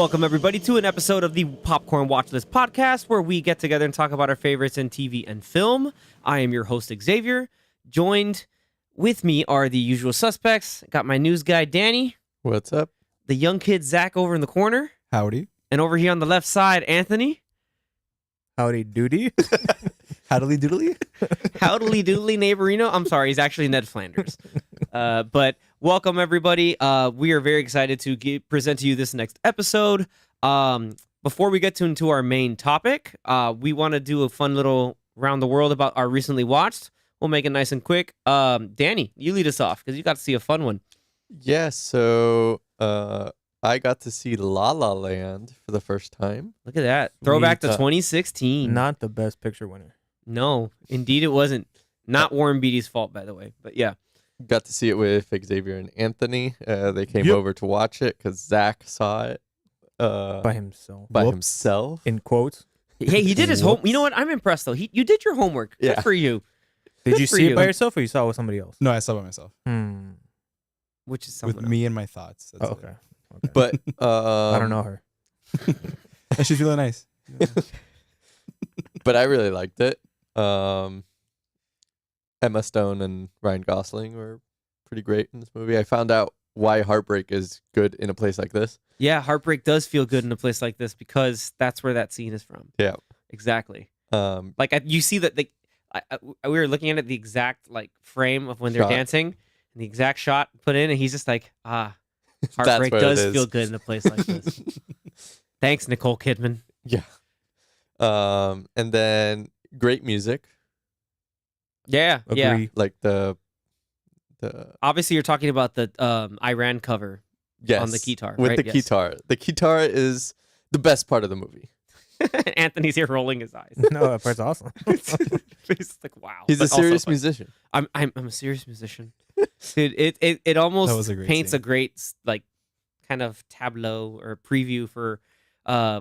Welcome, everybody, to an episode of the Popcorn Watchlist podcast, where we get together and talk about our favorites in TV and film. I am your host, Xavier. Joined with me are the usual suspects. Got my news guy, Danny. What's up? The young kid, Zach, over in the corner. Howdy. And over here on the left side, Anthony. Howdy doody. Howdly doodly. Howdly doodly neighborino. I'm sorry, he's actually Ned Flanders. But welcome, everybody. We are very excited to present to you this next episode. Before we get into our main topic, we want to do a fun little round the world about our recently watched. We'll make it nice and quick. Danny, you lead us off because you got to see a fun one. Yeah, so I got to see La La Land for the first time. Look at that. Throwback to Sweet. 2016. Not the best picture winner. No, indeed it wasn't. Not Warren Beatty's fault, by the way. But yeah. Got to see it with Xavier and Anthony. They came Yep. over to watch it because Zach saw it By himself. by Whoops. himself. In quotes. Hey, he did his home. You know what? I'm impressed, though. You did your homework. Good Yeah. for you. Did Good you for see you. it by yourself or you saw it with somebody else? No, I saw it by myself. Which is With someone me and my thoughts. That's Oh, it. okay. But I don't know her. And she's really nice. But I really liked it. Emma Stone and Ryan Gosling were pretty great in this movie. I found out why heartbreak is good in a place like this. Yeah, heartbreak does feel good in a place like this because that's where that scene is from. Yeah. Exactly. Um, Like you see that we were looking at it, the exact like frame of when they're Shot. dancing, and the exact shot put in, and he's just like, That's heartbreak what it does is. feel good in a place like this. Thanks, Nicole Kidman. yeah. And then great music, Yeah, yeah. Agree. like the Obviously, you're talking about the Iran cover yes, on the guitar, with right? the Yes. guitar. The guitar is the best part of the movie. Anthony's here rolling his eyes. No, that part's awesome. He's like, wow. He's But a serious also, like, musician. I'm a serious musician, dude. It almost That was a great paints scene. a great like kind of tableau or preview for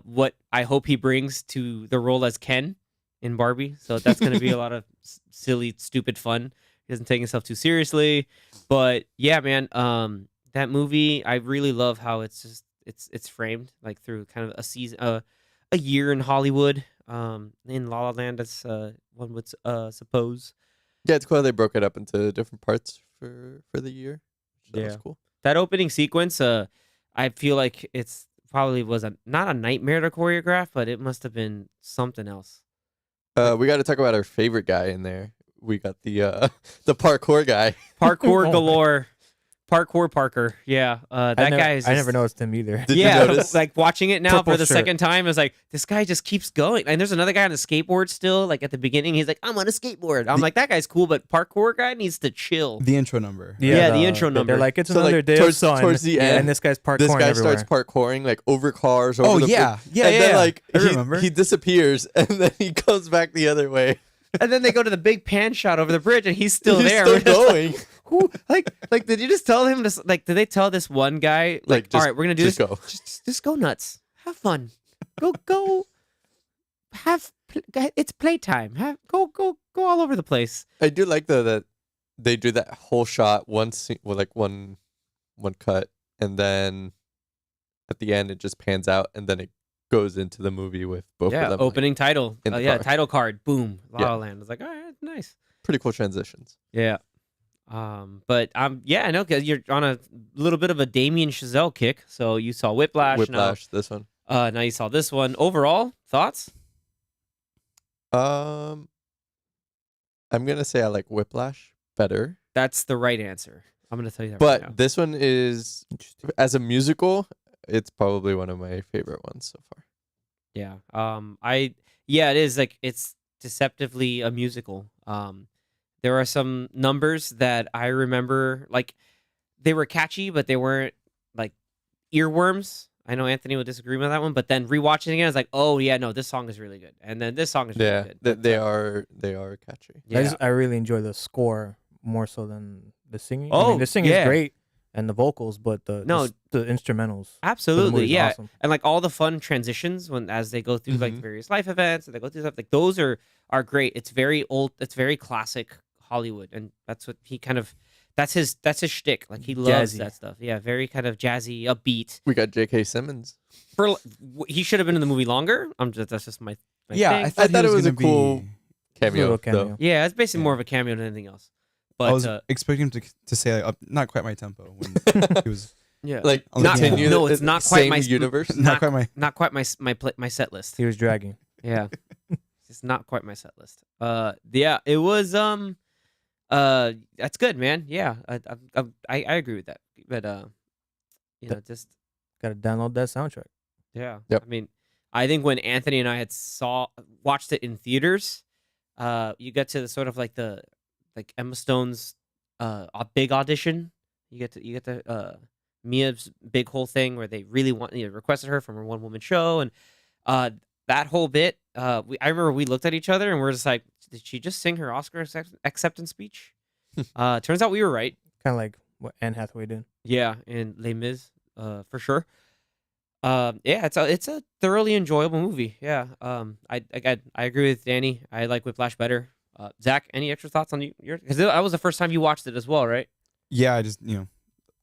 what I hope he brings to the role as Ken in Barbie. So that's going to be a lot of silly, stupid fun. He doesn't take himself too seriously, but yeah, man. That movie, I really love how it's just it's framed like through kind of a season, a year in Hollywood. In La La Land, as one would suppose. Yeah, it's cool. They broke it up into different parts for the year. So that was Yeah. cool. That opening sequence, I feel like it's probably was not a nightmare to choreograph, but it must have been something else. We got to talk about our favorite guy in there. We got the the parkour guy. Parkour Oh. galore, parkour Parker. Yeah, that guy is. I just- never noticed him either. Did you yeah, notice? like watching it now Purple for the shirt. second time, is like this guy just keeps going. And there's another guy on a skateboard still. Like at the beginning, he's like, "I'm on a skateboard." I'm like, that guy's cool, but parkour guy needs to chill. The intro number. Yeah, the intro number. They're like, it's So, like, another day towards- of sun. towards the end, and this guy's parkouring This guy everywhere. starts parkouring like over cars. Over Oh, the yeah. bridge, Yeah, and yeah, then yeah. like I remember. he disappears, and then he comes back the other way. And then they go to the big pan shot over the bridge, and he's still He's there. still We're just like, going. who, like, did you just tell him this? Like, did they tell this one guy, like, Just- all right, we're gonna do just this. go. Just go nuts, have fun, go, it's playtime. Go all over the place. I do like though that they do that whole shot one cut, and then at the end it just pans out, and then it goes into the movie with both Yeah, of them. like, opening title. in the Yeah, car. title card. Boom, La Yeah. La Land. I was like, all right, nice. pretty cool transitions. Yeah. But yeah, I know because you're on a little bit of a Damien Chazelle kick. So you saw Whiplash. Whiplash, this one. Now you saw this one. Overall thoughts? I'm gonna say I like Whiplash better, That's the right answer. I'm gonna tell you that but right now. this one is as a musical. It's probably one of my favorite ones so far. Yeah. It is like it's deceptively a musical. There are some numbers that I remember, like they were catchy, but they weren't like earworms. I know Anthony would disagree with that one, but then rewatching it again, I was like, oh yeah, no, this song is really good, and then this song is really Yeah, good. they are catchy. Yeah. I really enjoy the score more so than the singing. I Oh, mean, the singing yeah. is great and the vocals, but the instrumentals. for the Absolutely, movie is yeah. awesome. And like all the fun transitions as they go through like Mhm. various life events and they go through stuff, like those are great. It's very old, it's very classic Hollywood, and that's what he kind of That's his shtick. Like he loves Jazzy. that stuff. Yeah, very kind of jazzy, upbeat. We got J.K. Simmons. He should have been in the movie longer. That's just my Yeah, thing. I thought thought he it was gonna a cool be. Cameo, Little cameo. though. Yeah, it's basically more Yeah. of a cameo than anything else. I But was expecting him to say like, not quite my tempo when he was yeah, Like Not- continue. no, the it's not quite same my universe. not quite my. my set list. He was dragging. Yeah, it's not quite my set list. Yeah, it was that's good, man. Yeah, I agree with that. But just Got to download that soundtrack. yeah. Yep. I mean, I think when Anthony and I had watched it in theaters, you get to the sort of like Emma Stone's a big audition. You get to Mia's big whole thing where they really requested her from her one woman show, and that whole bit. I remember we looked at each other and we're just like, did she just sing her Oscar acceptance speech? Turns out we were right. Kind of like what Anne Hathaway did. Yeah, and Les Mis, for sure. Yeah, it's a thoroughly enjoyable movie. Yeah. I agree with Danny. I like Whiplash better. Zach, any extra thoughts on yours? Because that was the first time you watched it as well, right? Yeah, I just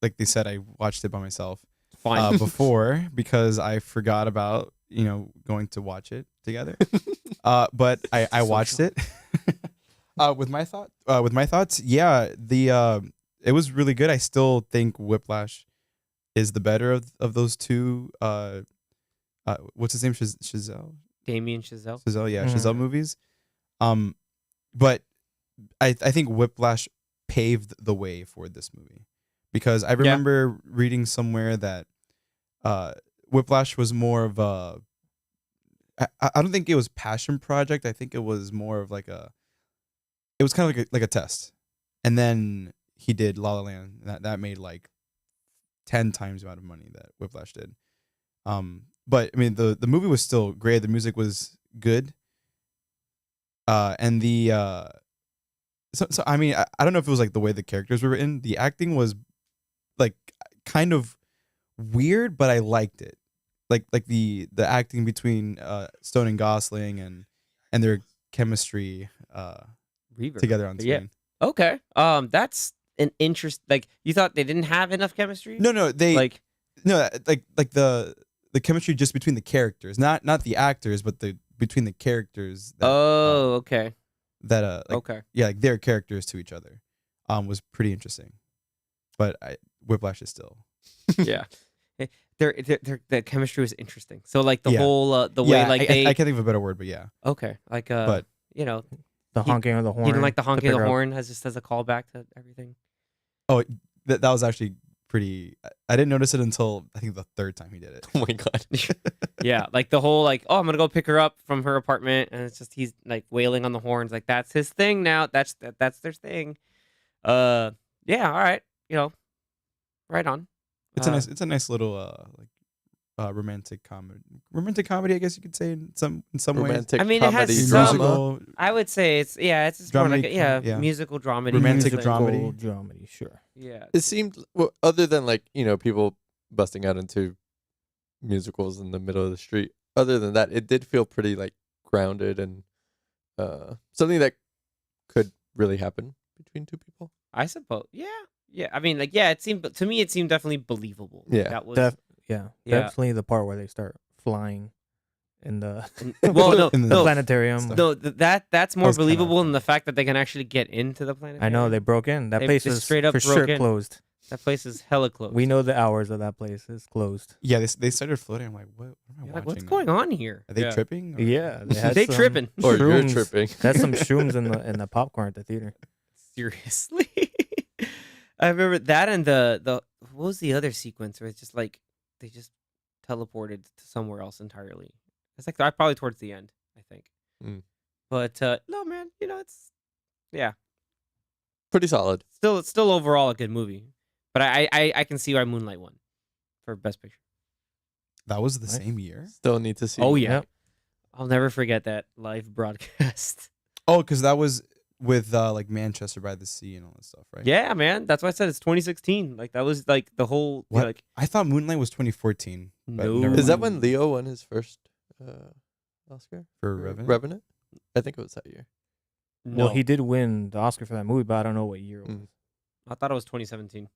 like they said, I watched it by myself Fine. before because I forgot about going to watch it together. But I watched it. With my thoughts, yeah, it was really good. I still think Whiplash is the better of those two. What's his name? Chazelle. Damien Chazelle. Chazelle, yeah, Mhm. Chazelle movies. But I think Whiplash paved the way for this movie because I remember reading somewhere that Whiplash was more of a. I don't think it was passion project. I think it was more of it was kind of like a test, and then he did La La Land. That made like 10 times the amount of money that Whiplash did. But I mean the movie was still great. The music was good. And so I mean I don't know if it was like the way the characters were written. The acting was like kind of weird, but I liked it. Like the acting between Stone and Gosling and their chemistry Reverb. together on Yeah. screen. Okay. That's an interest. Like you thought they didn't have enough chemistry. No, they Like like the chemistry just between the characters, not the actors, but between the characters. That, okay. Okay. yeah, like their characters to each other, was pretty interesting. But Whiplash is still. Yeah. Their chemistry was interesting. So like the Yeah. whole the way like I they can't think of a better word, but yeah. okay like But The honking of the horn. he didn't like the to honking of pick the her up. horn as just as a callback to everything. oh, that was actually pretty. I didn't notice it until I think the third time he did it. Oh my god. Yeah, like the whole like, oh, I'm gonna go pick her up from her apartment, and it's just he's like wailing on the horns, like that's his thing now. That's their thing. Yeah, all right, right on. It's a nice little romantic comedy. Romantic comedy, I guess you could say in some ways. Romantic I mean, it has comedy some- drama. Musical. I would say it's just more like Dramedy, yeah. musical dramedy. Romantic music- dramedy. Dramedy, sure. Yeah, It seemed other than like people busting out into musicals in the middle of the street. Other than that, it did feel pretty like grounded and something that could really happen between two people. I suppose. Yeah. I mean, like, yeah, it seemed to me it seemed definitely believable. Yeah. that was Yeah, Yeah. definitely the part where they start flying in the well, no, In the- the no, planetarium. no. That's more was kinda believable than funny. the fact that they can actually get into the planet. I know they broke in. That They- place they is straight up for broke sure in. closed. That place is hella closed. We know the hours of that place. It's closed. Yeah, they started floating. I'm like, what am I You're watching? like, what's now? going on here? Are they Yeah. tripping? or- Yeah, they had They some tripping. Or you're shrooms. tripping. That's some shrooms in the popcorn at the theater. Seriously. I remember that and the what was the other sequence where it's just like they just teleported to somewhere else entirely. It's like probably towards the end, I think. Mm. But no, man, it's Pretty solid. still overall a good movie. But I can see why Moonlight won for Best Picture. That was the Nice. same year. Still need to see. Oh yeah, Yep. I'll never forget that live broadcast. Oh, because that was with like Manchester by the Sea and all that stuff, right? Yeah, man, that's why I said it's 2016. Like that was like the whole What? like I thought Moonlight was 2014. but No. never Is that mind. when Leo won his first Oscar? For Or Revenant? Revenant? I think it was that year. no. Well, he did win the Oscar for that movie, but I don't know what year it was. Mm. I thought it was 2017.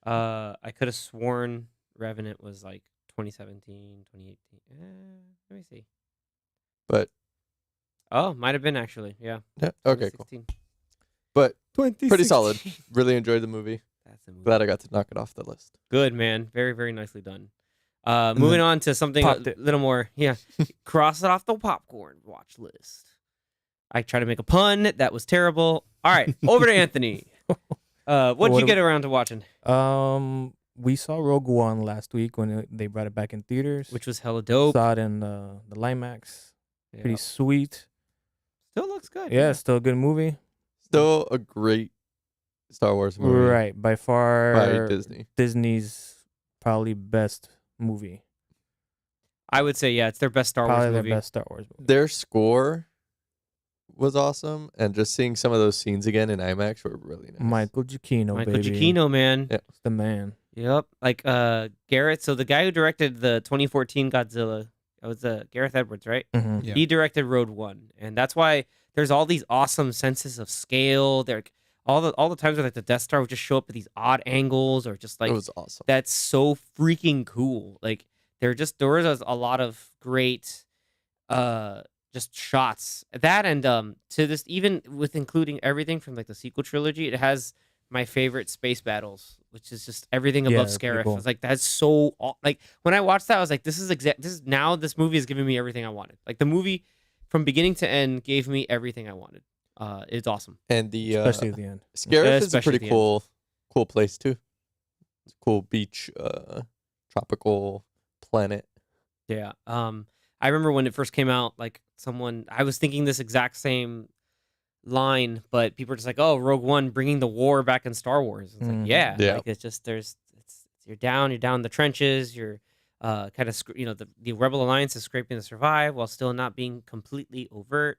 I could have sworn Revenant was like 2017, 2018. Let me see. But Oh, might have been actually. Yeah. yeah, okay, cool. 2016. But pretty solid. 2016. Really enjoyed the movie. That's a movie. Glad I got to knock it off the list. Good, man. Very, very nicely done. Moving then on to something a popped it. little more. Yeah. Cross it off the popcorn watch list. I tried to make a pun. That was terrible. All right. Over to Anthony. What'd What you am- get around to watching? We saw Rogue One last week when they brought it back in theaters. Which was hella dope. Saw it in the Limax. Yeah. Pretty sweet. Still looks good. Yeah, still a good movie. Still a great Star Wars movie Right, by far by Disney. Disney's probably best movie. I would say, yeah, it's their best Star Probably Wars their movie. best Star Wars movie. Their score was awesome, and just seeing some of those scenes again in IMAX were really nice. Michael Giacchino, Michael baby. Giacchino, man. Yeah. It's the man. Yep. Like Garrett. So the guy who directed the 2014 Godzilla, it was Gareth Edwards, right? Mm-hmm. Yeah. He directed Road One, and that's why there's all these awesome senses of scale. There, all the times where like the Death Star would just show up at these odd angles, or just like it was awesome. that's so freaking cool. Like there was a lot of great just shots. That and to this, even with including everything from like the sequel trilogy, it has my favorite space battles, which is just everything Yeah, above they're pretty Scarif. cool. It's like that's so like when I watched that, I was like, this movie is giving me everything I wanted. Like the movie from beginning to end gave me everything I wanted. It's awesome. And the Especially at the end. Scarif is a especially pretty at the end. cool place too. It's a cool beach, tropical planet. Yeah. I remember when it first came out, like I was thinking this exact same line, but people are just like, "Oh, Rogue One bringing the war back in Star Wars." It's like, Mhm. yeah, Yeah. like it's just you're down in the trenches. You're kind of the Rebel Alliance is scraping to survive while still not being completely overt,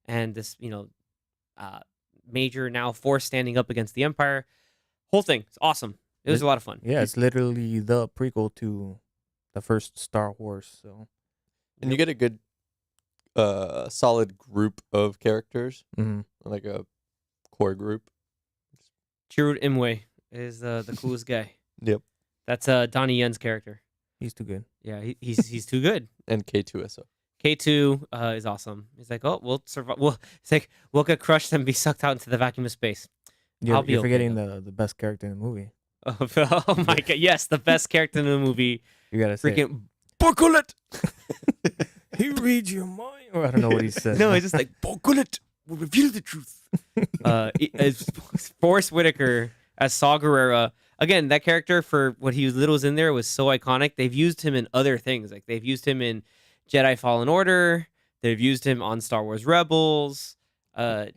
and this major now force standing up against the Empire. Whole thing, it's awesome. It was a lot of fun. Yeah, it's literally the prequel to the first Star Wars. So And you get a good solid group of characters, like a core group. Chirrut Imwe is the coolest guy. Yep. That's Donnie Yen's character. he's too good. Yeah, he's too good. And K2SO. K2 is awesome. He's like, oh, we'll survive. It's like we'll get crushed and be sucked out into the vacuum of space. You're, I'll be you're okay, forgetting though. the best character in the movie. Oh my god, yes, the best character in the movie. You gotta say, Freaking buckle it. he reads your mind. Or I don't know what he said. No, it's just like buckle it. We'll reveal the truth. It's Forrest Whitaker as Saw Gerrera. Again, that character for what he was in there was so iconic. They've used him in other things. Like they've used him in Jedi Fallen Order. They've used him on Star Wars Rebels.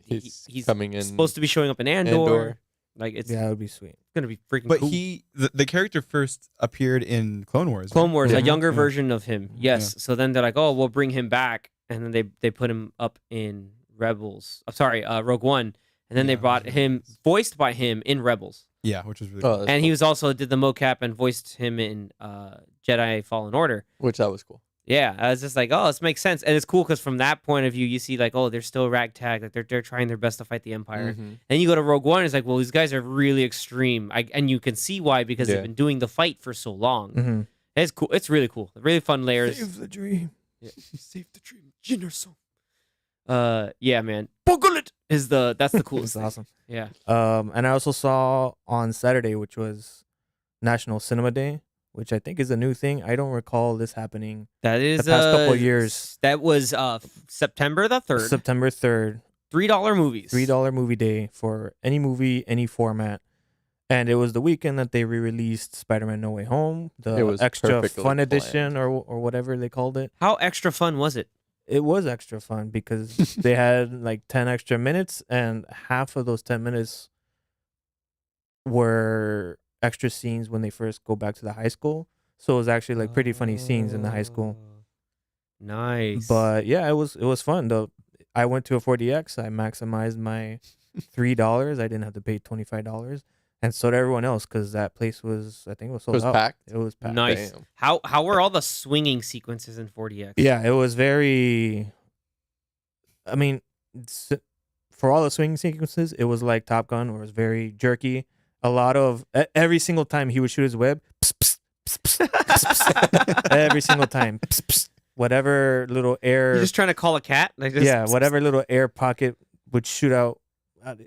He's coming in supposed to be showing up in Andor. Like it's Yeah, that would be sweet. gonna be freaking But cool. the character first appeared in Clone Wars. Clone right? Wars, Yeah. a younger Yeah. version of him. Yes. So then they're like, oh, we'll bring him back, and then they put him up in Rebels. Rogue One, and then they Yeah, brought Rebels. him voiced by him in Rebels, Yeah, which was really Oh, cool. that's and he cool. was also did the mocap and voiced him in Jedi Fallen Order. Which that was cool. Yeah, I was just like, oh, this makes sense, and it's cool because from that point of view, you see like, oh, they're still ragtag, like they're trying their best to fight the Empire. Mhm. Then you go to Rogue One, it's like, well, these guys are really extreme, and you can see why because Yeah. they've been doing the fight for so long. Mm-hmm. It's cool. It's really cool. Really fun layers. Save the dream. Save the dream, Jinnerso. Yeah, man. Buckle is that's the coolest. It's thing. awesome. Yeah. And I also saw on Saturday, which was National Cinema Day, which I think is a new thing. I don't recall this happening. That is The past couple of years. That was September the 3rd. September 3rd, $3 movies. $3 movie day for any movie, any format. And it was the weekend that they re-released Spider-Man No Way Home, It the was extra perfectly fun planned. edition or whatever they called it. How extra fun was it? It was extra fun because they had like 10 extra minutes, and half of those 10 minutes were extra scenes when they first go back to the high school. So it was actually like pretty funny scenes in the high school. Nice. But yeah, it was fun. I went to a 4DX. I maximized my $3. I didn't have to pay $25, and so did everyone else because that place was, I think, it was It sold was out. packed. It was packed. Nice. Damn. How were all the swinging sequences in 4DX? Yeah, it was very. I mean, for all the swing sequences, it was like Top Gun, where it was very jerky, a lot of every single time he would shoot his web, pss, pss, pss, pss, pss, pss, every single time, pss, pss, whatever little air, You're just trying to call a cat? Like just, yeah, whatever little air pocket would shoot out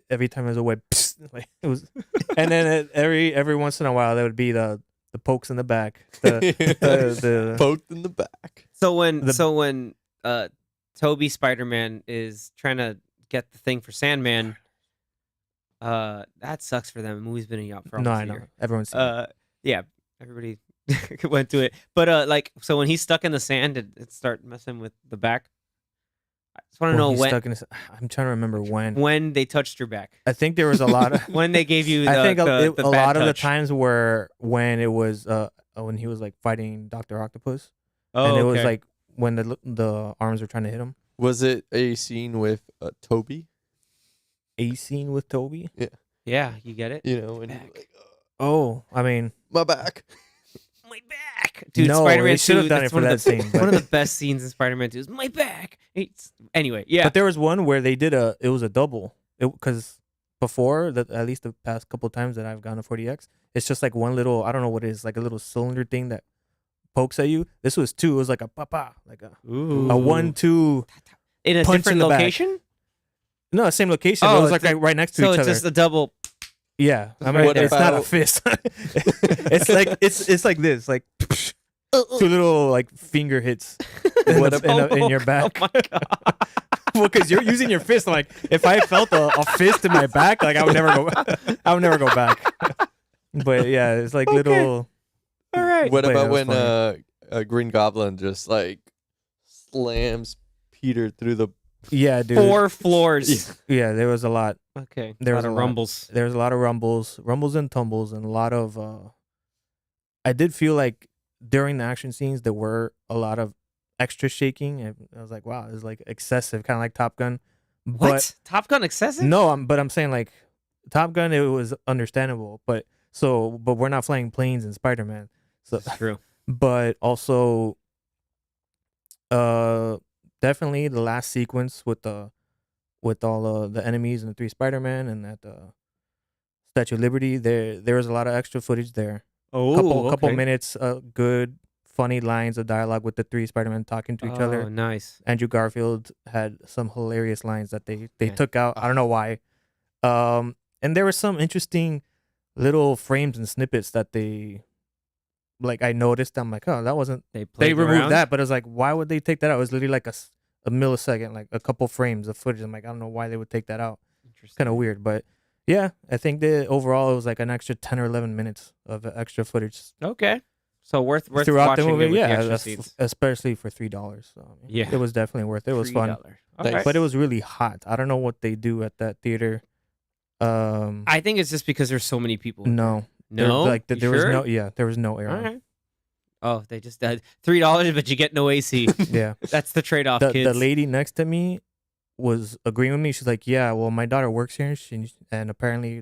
every time there's a web. Pss, like it was, and then every once in a while there would be the pokes in the back, the Poked in the back. So when Toby Spider-Man is trying to get the thing for Sandman, that sucks for them. The movie's been out for no, almost I a know year. everyone's seen it. Yeah, everybody went to it. But like, so when he's stuck in the sand, it start messing with the back. I just want to know He's when stuck in I'm trying to remember when. they touched your back. I think there was a lot of. When they gave you the, I think the a bad lot of the touch. times were when it was when he was like fighting Dr. Octopus, Oh, and it was okay. like when the arms were trying to hit him. Was it a scene with Toby? A scene with Toby. Yeah, you get it. You know, and Back. he's like, Oh, I mean, my back. My back, dude. no, Spider-Man they should 2. have done it That's for one that of the scene. one of But, the best scenes in Spider-Man 2 is my back. Anyway, yeah. but there was one where they did it was a double. Because before that, at least the past couple times that I've gone to 40X, it's just like one little, I don't know what it is, like a little cylinder thing that pokes at you. This was two. It was like a papa, like a Ooh. 1-2. in a punch in different the back. location. No, same location. Oh, it was it's like right next to So each it's other. just a double. Yeah, I mean, What it's not a about- fist. It's like it's like this, like two little like finger hits What in your back. Oh my god. Well, because you're using your fist. I'm like, if I felt a fist in my back, like I would never go back. But yeah, it's like Okay. little. All right. What But about it was when Green Goblin just like slams Peter through the? Yeah, dude. 4 floors. Yeah, there was a lot. Okay. There was a a lot of lot. rumbles. There was a lot of rumbles and tumbles, and a lot of. I did feel like during the action scenes there were a lot of extra shaking, and I was like, wow, it's like excessive, kind of like Top Gun. What? Top Gun excessive? No, but I'm saying like Top Gun, it was understandable, but we're not flying planes in Spider-Man, so That's true. but also, definitely the last sequence with all the enemies and the 3 Spider-Man and at the Statue of Liberty, there was a lot of extra footage there. Oh, Couple minutes, good funny lines of dialogue with the 3 Spider-Men talking to each Oh, other. nice. Andrew Garfield had some hilarious lines that they Yeah. took out. I don't know why. And there were some interesting little frames and snippets that they like. I noticed. I'm like, oh, that wasn't. They They played removed around? that, but I was like, why would they take that out? It was literally like a millisecond, like a couple frames of footage. I'm like, I don't know why they would take that out. It's kind of weird, but yeah, I think that overall it was like an extra 10 or 11 minutes of extra footage Okay. So worth throughout the watching movie. it with Yeah, the extra that's scenes. especially for $3. So, Yeah. it was definitely worth it. It was fun. $3. Nice. Okay. But it was really hot. I don't know what they do at that theater. I think it's just because there's so many people. No, There- No. like You there was sure? no there was no air. All on. right. Oh, they just $3, but you get no AC. Yeah, That's the trade-off, the kids. lady next to me was agreeing with me. She's like, "Yeah, well, my daughter works here, and apparently,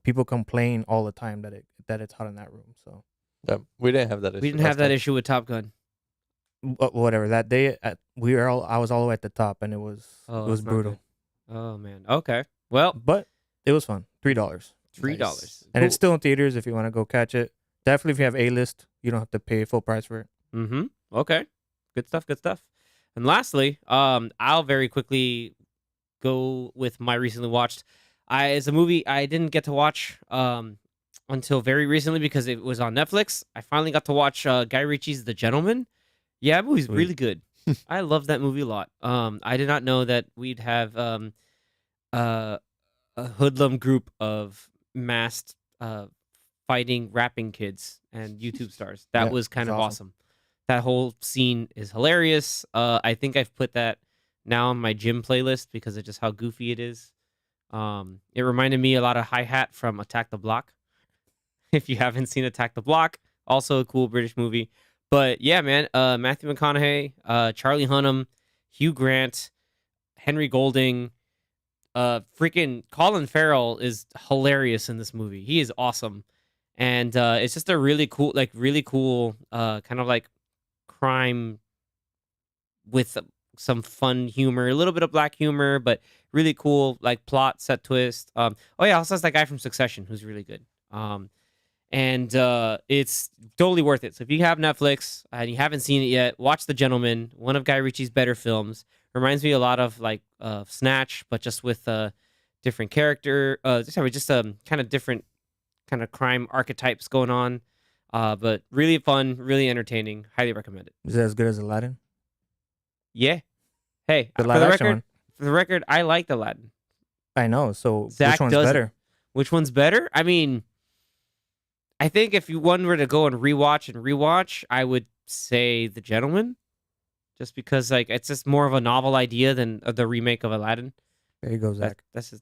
people complain all the time that it's hot in that room." So We didn't have that issue. We didn't have that issue with Top Gun. whatever. That day, I was all the way at the top, and it was Oh, it was that's not brutal, good. Oh man. Okay. Well, but it was fun. $3, $3. and it's still in theaters if you want to go catch it. Definitely, if you have A-list, you don't have to pay full price for it. Mm-hmm. Okay. Good stuff. Good stuff. And lastly, I'll very quickly go with my recently watched. It's a movie I didn't get to watch until very recently because it was on Netflix. I finally got to watch Guy Ritchie's The Gentleman. Yeah, that movie's Sweet. really good. I love that movie a lot. I did not know that we'd have a hoodlum group of masked fighting rapping kids and YouTube stars. That Yeah, was kind it's of awesome. awesome. That whole scene is hilarious. I think I've put that now on my gym playlist because of just how goofy it is. It reminded me a lot of Hi-Hat from Attack the Block. If you haven't seen Attack the Block, also a cool British movie. But yeah, man, Matthew McConaughey, Charlie Hunnam, Hugh Grant, Henry Golding, freaking Colin Farrell is hilarious in this movie. He is awesome. And it's just a really cool kind of like crime with some fun humor, a little bit of black humor, but really cool like plot set twist. Oh yeah, also has that guy from Succession who's really good. And it's totally worth it. So if you have Netflix and you haven't seen it yet, watch The Gentleman, one of Guy Ritchie's better films. Reminds me a lot of like Snatch, but just with different character. Just kind of different kind of crime archetypes going on. But really fun, really entertaining. Highly recommend it. Is it as good as Aladdin? Yeah. Hey, The for live the action record, one. for the record, I liked Aladdin. I know. So Zach which one's doesn't. better? Which one's better? I mean, I think if one were to go and rewatch, I would say The Gentleman, just because like it's just more of a novel idea than the remake of Aladdin. There you go, Zach. That's Go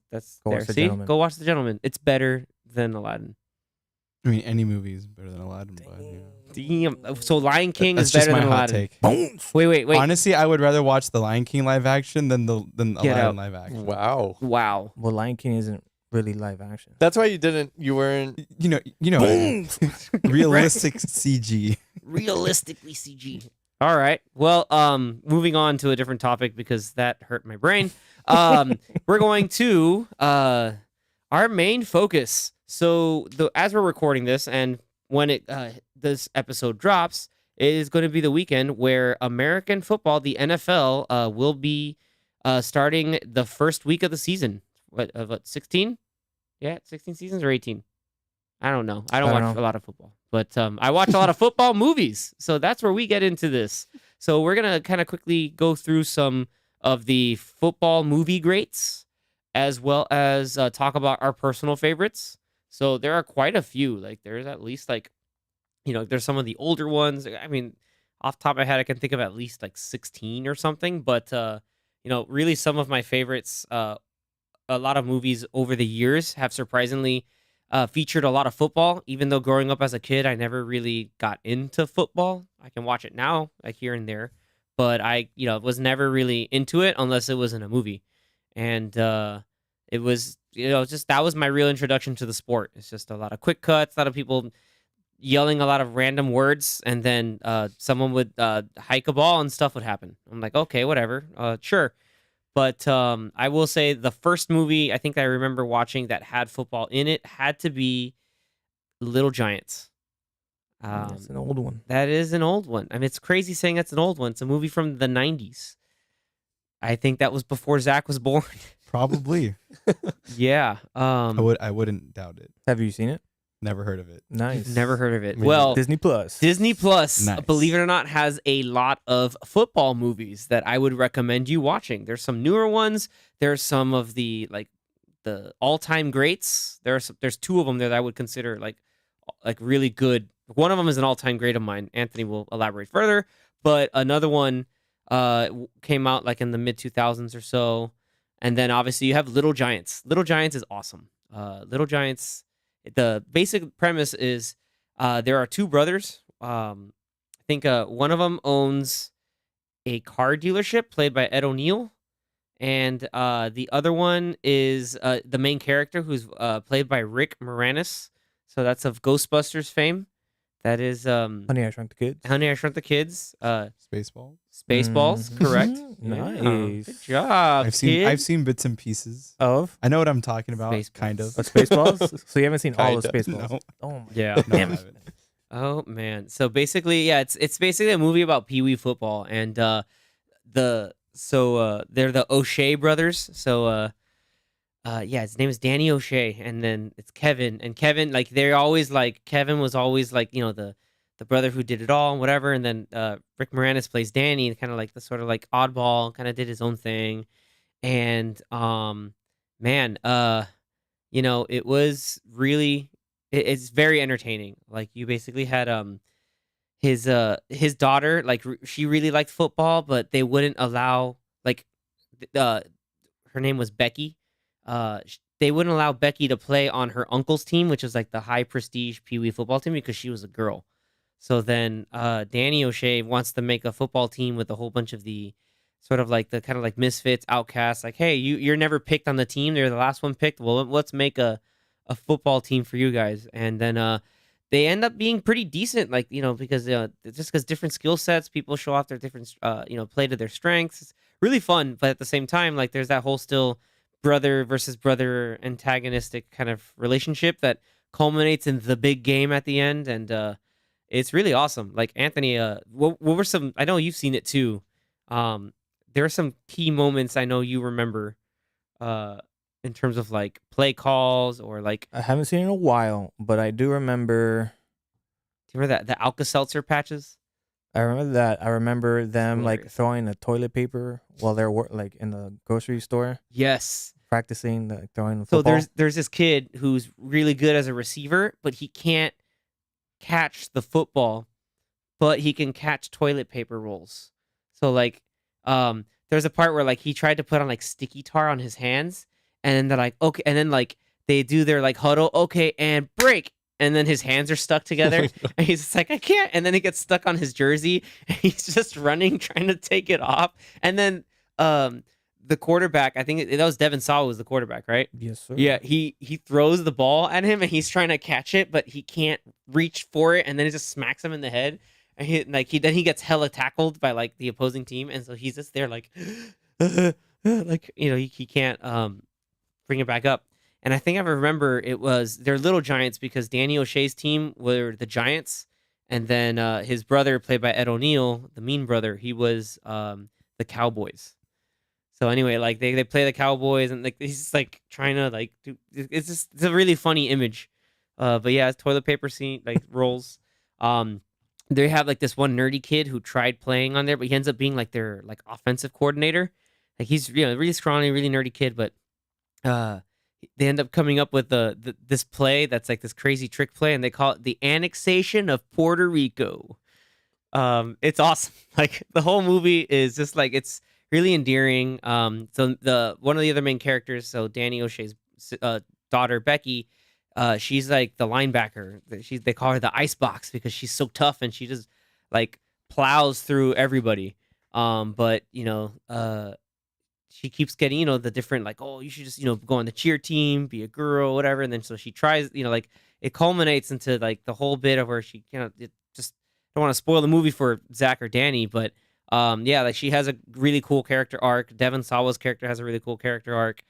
there. watch The See, Gentleman. go watch The Gentleman. It's better than Aladdin. I mean, any movie is better than Aladdin, but yeah. Damn. So Lion King That's is just better my than hot Aladdin. take. Bones. Wait. Honestly, I would rather watch the Lion King live action than Get Aladdin out. live action. Wow. Wow. Well, Lion King isn't really live action. That's why you weren't. You know, realistic CG. Realistically CG. All right. Well, moving on to a different topic because that hurt my brain. We're going to our main focus. So as we're recording this, and when this episode drops, it is going to be the weekend where American football, the NFL, will be starting the first week of the season. What 16? Yeah, 16 seasons or 18? I don't know. I don't watch a lot of football, but I watch a lot of football movies. So that's where we get into this. So we're going to kind of quickly go through some of the football movie greats, as well as talk about our personal favorites. So there are quite a few. Like there's at least like, there's some of the older ones. I mean, off the top of my head, I can think of at least like 16 or something. But, really some of my favorites, a lot of movies over the years have surprisingly featured a lot of football. Even though growing up as a kid, I never really got into football. I can watch it now, like here and there, but I, was never really into it unless it was in a movie. And it was, just that was my real introduction to the sport. It's just a lot of quick cuts, a lot of people yelling a lot of random words, and then someone would hike a ball and stuff would happen. I'm like, okay, whatever, sure. But I will say the first movie I think I remember watching that had football in it had to be Little Giants. It's an old one. That is an old one. I mean, it's crazy saying that's an old one. It's a movie from the 90s. I think that was before Zach was born. Probably. Yeah. I wouldn't doubt it. Have you seen it? Never heard of it. Nice. Never heard of it. Me Well, Disney Plus. Disney Plus, Nice. believe it or not, has a lot of football movies that I would recommend you watching. There's some newer ones. There's some of the all-time greats. There's two of them there that I would consider like really good. One of them is an all-time great of mine. Anthony will elaborate further, but another one came out like in the mid 2000s or so. And then obviously you have Little Giants. Little Giants is awesome. Little Giants. The basic premise is there are two brothers. I think one of them owns a car dealership played by Ed O'Neill, and the other one is the main character who's played by Rick Moranis. So that's of Ghostbusters fame. That is Honey, I Shrunk the Kids. Honey, I Shrunk the Kids. Spaceball. Spaceballs, Mhm. correct. Nice. Good job. I've seen bits and pieces. Of I know what I'm talking about. Spaceballs. Kind of. Spaceballs? So you haven't seen all of Kinda. Spaceballs? No. Oh my. Yeah. No, I Damn it. haven't. Oh man. So basically, yeah, it's basically a movie about Pee Wee football, and they're the O'Shea brothers. So his name is Danny O'Shea, and then it's Kevin. And Kevin, like they're always like Kevin was always like the brother who did it all and whatever. And then Rick Moranis plays Danny, kind of like the sort of like oddball, kind of did his own thing. And it was really it's very entertaining. Like you basically had his daughter, like she really liked football, but they wouldn't allow her name was Becky. They wouldn't allow Becky to play on her uncle's team, which is like the high prestige Pee Wee football team, because she was a girl. So then Danny O'Shea wants to make a football team with a whole bunch of the sort of like the kind of like misfits, outcasts. Like, hey, you're never picked on the team. They're the last one picked. Well, let's make a football team for you guys. And then they end up being pretty decent, like, because just because different skill sets, people show off their different play to their strengths. It's really fun, but at the same time, like, there's that whole still brother versus brother antagonistic kind of relationship that culminates in the big game at the end, and it's really awesome. Like, Anthony, what were some? I know you've seen it too. There are some key moments I know you remember, uh, in terms of like play calls or like. I haven't seen it in a while, but I do remember. Do you remember that the Alka-Seltzer patches? I remember that. I remember them like hilarious. throwing the toilet paper while they're like in the grocery store Yes. practicing the throwing the So football. there's this kid who's really good as a receiver, but he can't catch the football, but he can catch toilet paper rolls. So like, there's a part where like he tried to put on like sticky tar on his hands, and then they're like, okay, and then like they do their like huddle, okay, and break, and then his hands are stuck together, and he's just like, I can't, and then he gets stuck on his jersey, and he's just running trying to take it off, and then the quarterback, I think that was Devin Sawa was the quarterback, right? Yes, sir. Yeah, he throws the ball at him and he's trying to catch it, but he can't reach for it, and then it just smacks him in the head. And then he gets hella tackled by like the opposing team, and so he's just there like, like he can't bring it back up. And I think I remember it was they're Little Giants because Danny O'Shea's team were the Giants, and then his brother, played by Ed O'Neill, the mean brother, he was the Cowboys. So anyway, like they play the Cowboys, and like he's just like trying to like do. It's a really funny image, but yeah, it's toilet paper scene like rolls. They have like this one nerdy kid who tried playing on there, but he ends up being like their like offensive coordinator. Like he's really scrawny, really nerdy kid, but they end up coming up with this play that's like this crazy trick play, and they call it the annexation of Puerto Rico. It's awesome. Like the whole movie is just like it's really endearing. So the one of the other main characters, so Danny O'Shea's daughter Becky, she's like the linebacker. They call her the ice box because she's so tough and she just like plows through everybody. But she keeps getting the different like, oh, you should just go on the cheer team, be a girl, whatever. And then so she tries, like it culminates into like the whole bit of where she just don't want to spoil the movie for Zach or Danny, but yeah, like she has a really cool character arc. Devin Sawa's character has a really cool character arc.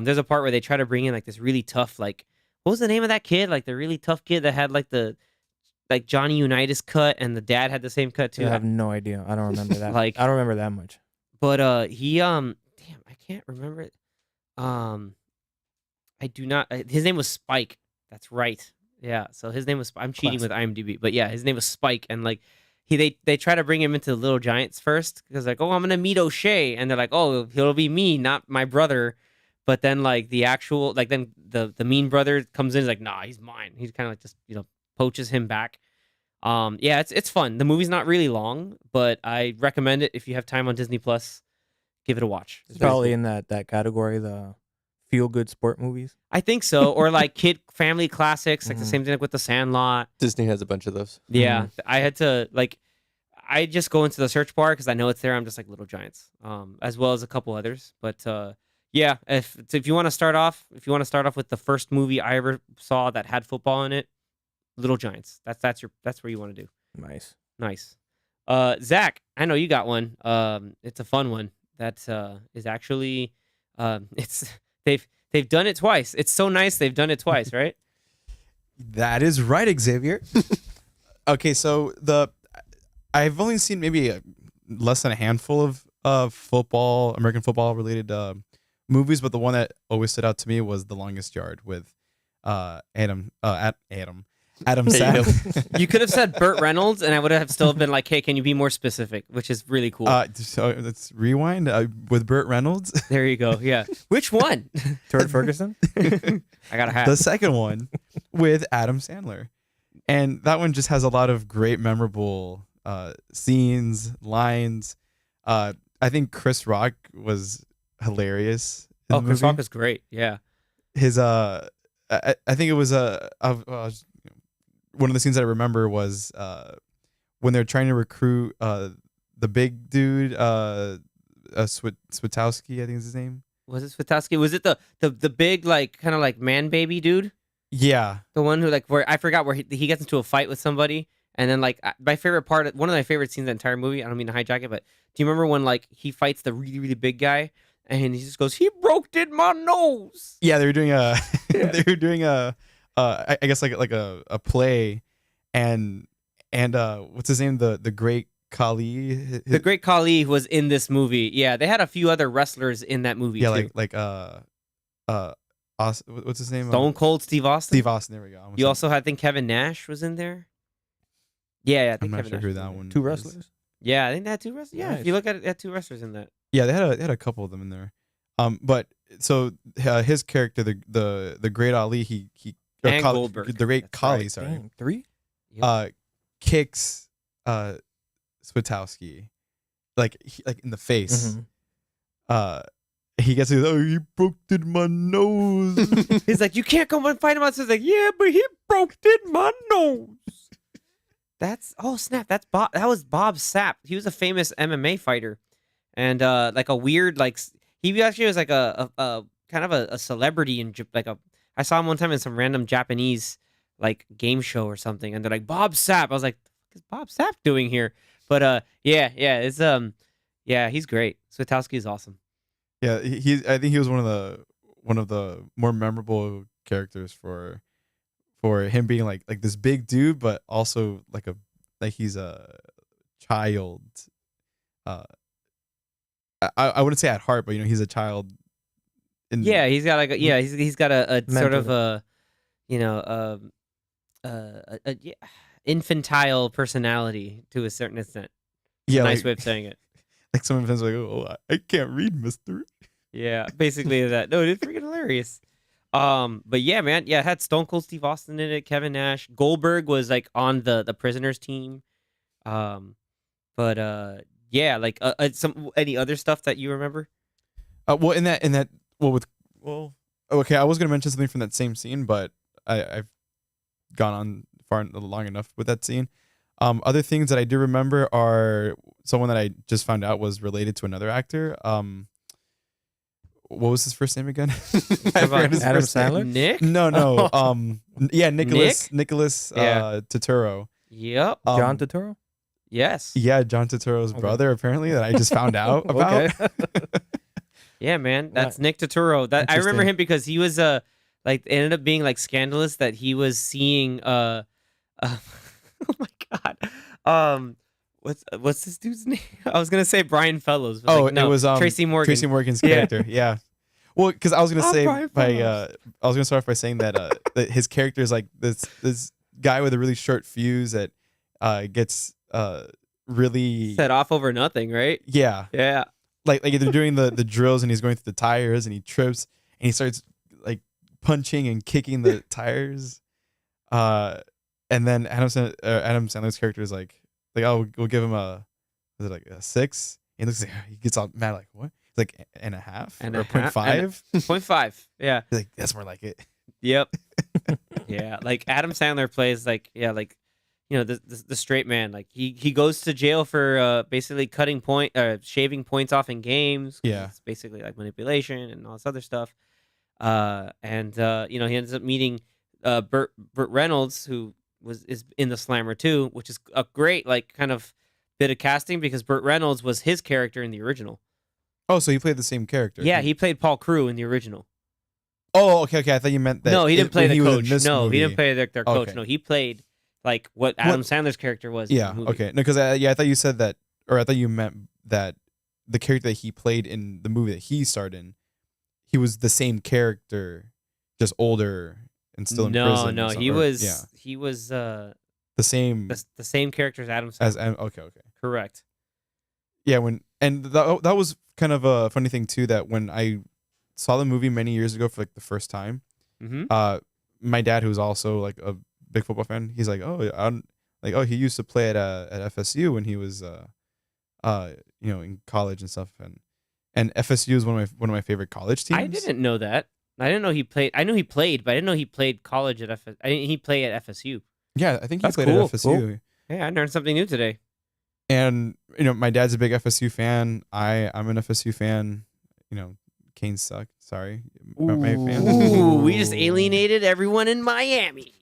There's a part where they try to bring in like this really tough, like what was the name of that kid? Like the really tough kid that had like the Johnny Unitas cut, and the dad had the same cut too. I have no idea. I don't remember that. Like I don't remember that much. But he damn, I can't remember it. I do not. His name was Spike. That's right. Yeah. So his name was. I'm cheating with IMDb, but yeah, his name was Spike, and like they try to bring him into the Little Giants first because like, oh, I'm gonna meet O'Shea, and they're like, oh, he'll be me, not my brother. But then like the actual then the mean brother comes in, is like, nah, he's mine. He's kind of like just poaches him back. Yeah, it's fun. The movie's not really long, but I recommend it if you have time on Disney Plus. Give it a watch. It's probably in that category, the feel good sport movies. I think so, or like kid family classics, like the same thing like with The Sandlot. Disney has a bunch of those. Yeah, I had to I just go into the search bar because I know it's there. I'm just like Little Giants, as well as a couple others. But yeah, if you want to start off, with the first movie I ever saw that had football in it, Little Giants. That's where you want to do. Nice. Zach, I know you got one. It's a fun one that is actually it's they've done it twice. It's so nice they've done it twice, right? That is right, Xavier. Okay, so I've only seen maybe less than a handful of American football related movies, but the one that always stood out to me was The Longest Yard with Adam Sandler. You could have said Burt Reynolds, and I would have still been like, hey, can you be more specific? Which is really cool. So let's rewind with Burt Reynolds. There you go. Yeah. Which one? Turd Ferguson? I got a hat. The second one with Adam Sandler. And that one just has a lot of great memorable scenes, lines. I think Chris Rock was hilarious. Chris Rock is great. Yeah. His I think it was one of the scenes that I remember was when they're trying to recruit the big dude, Switowski, I think is his name. Was it Switowski? Was it the big like kind of like man baby dude? Yeah. The one who like where I forgot where he gets into a fight with somebody, and then like my favorite part, one of my favorite scenes in the entire movie. I don't mean to hijack it, but do you remember when like he fights the really really big guy, and he just goes, "He broke in my nose." Yeah, they were doing a Yeah. they were doing I guess like a play, and what's his name, the great Kali. The Great Khali was in this movie. Yeah, they had a few other wrestlers in that movie Yeah, too. what's his name? Stone Cold Steve Austin. Steve Austin. There we go. You also had, I think Kevin Nash was in there. Yeah, I I'm think not Kevin sure Nash who was that in there. one. Two is. wrestlers. Yeah, I think they had two wrestlers. Yeah, if you Nice. look at it, they had two wrestlers in that. Yeah, they had a couple of them in there. But so his character, the great Ali, he or And Goldberg. the great That's Kali, right. sorry, Dang, 3? kicks Switowski like in the face. Mhm. He gets he broke in my nose. He's like, you can't come and fight him outside. He's like, yeah, but he broke in my nose. That's snap. That's Bob. That was Bob Sapp. He was a famous MMA fighter, and like a weird he actually was like a kind of a celebrity in I saw him one time in some random Japanese like game show or something, and they're like Bob Sapp. I was like, what is Bob Sapp doing here? But yeah, it's yeah, he's great. Switowski is awesome. Yeah, I think he was one of the more memorable characters for him being like this big dude, but also like he's a child. I wouldn't say at heart, but he's a child. Yeah, he's got like he's got a sort of Mentally. yeah, infantile personality to a certain extent. Yeah, Nice like, way of saying it. like some of his like, oh, I can't read, Mister. Yeah, basically that. No, it's freaking hilarious. But yeah, man, yeah, it had Stone Cold Steve Austin in it, Kevin Nash, Goldberg was like on the prisoners team. But yeah, like any other stuff that you remember? Well, in that okay, I was gonna mention something from that same scene, but I've gone on far long enough with that scene. Other things that I do remember are someone that I just found out was related to another actor. What was his first name again? I forgot his Adam first name. Sandler? Nick? No. Yeah, Nicholas Yeah. Turturro. Yep. John Turturro? Yes. Yeah, John Turturro's Okay. brother, apparently, that I just found out about. Okay. Yeah, man, that's Nick Turturro. That I remember Interesting. him because he was like it ended up being like scandalous that he was seeing oh my god. What's this dude's name? I was gonna say Brian Fellows. But like, no, it was Tracy Morgan. Tracy Morgan's Yeah. character. Yeah. Well, because I was gonna say Brian Fellows. I was gonna start off by saying that that his character is like this guy with a really short fuse that gets really Set off over nothing, right? yeah, Yeah. like they're doing the drills and he's going through the tires and he trips and he starts like punching and kicking the tires, and then Adam Sandler's character is like oh, we'll give him was it like a 6? He looks like he gets all mad like what? It's like and a half And or a half, 0.5. 0.5. Yeah. He's like that's more like it. Yep. Yeah. Like Adam Sandler plays like the straight man. Like he goes to jail for basically shaving points off in games. 'Cause Yeah. It's basically like manipulation and all this other stuff. And he ends up meeting Burt Reynolds, who is in the Slammer too, which is a great like kind of bit of casting because Burt Reynolds was his character in the original. Oh, so he played the same character. Yeah, he played Paul Crewe in the original. Oh, okay. I thought you meant that. No, he didn't play when the he was in coach. this No, he movie. didn't play their coach. Okay. No, he played like what Adam Sandler's character was. Yeah. In the movie. Okay. No, because I thought you said that, or I thought you meant that the character that he played in the movie that he starred in, he was the same character, just older and still in prison. No, or something, he or- was yeah, he was the same the same character as Adam Sandler. as okay. Correct. Yeah, that was kind of a funny thing too. That when I saw the movie many years ago for like the first time, Mm-hmm. my dad, who's also like a big football fan, he's like, he used to play at FSU when he was in college and stuff, and FSU is one of my favorite college teams. I didn't know that. I didn't know he played. I knew he played, but I didn't know he played college at FSU. I didn't he play at FSU. Yeah, I think he That's played cool, at FSU. Yeah, I learned something new today. And my dad's a big FSU fan. I'm an FSU fan. Canes suck. Sorry, Ooh. fans. Ooh, we just alienated everyone in Miami.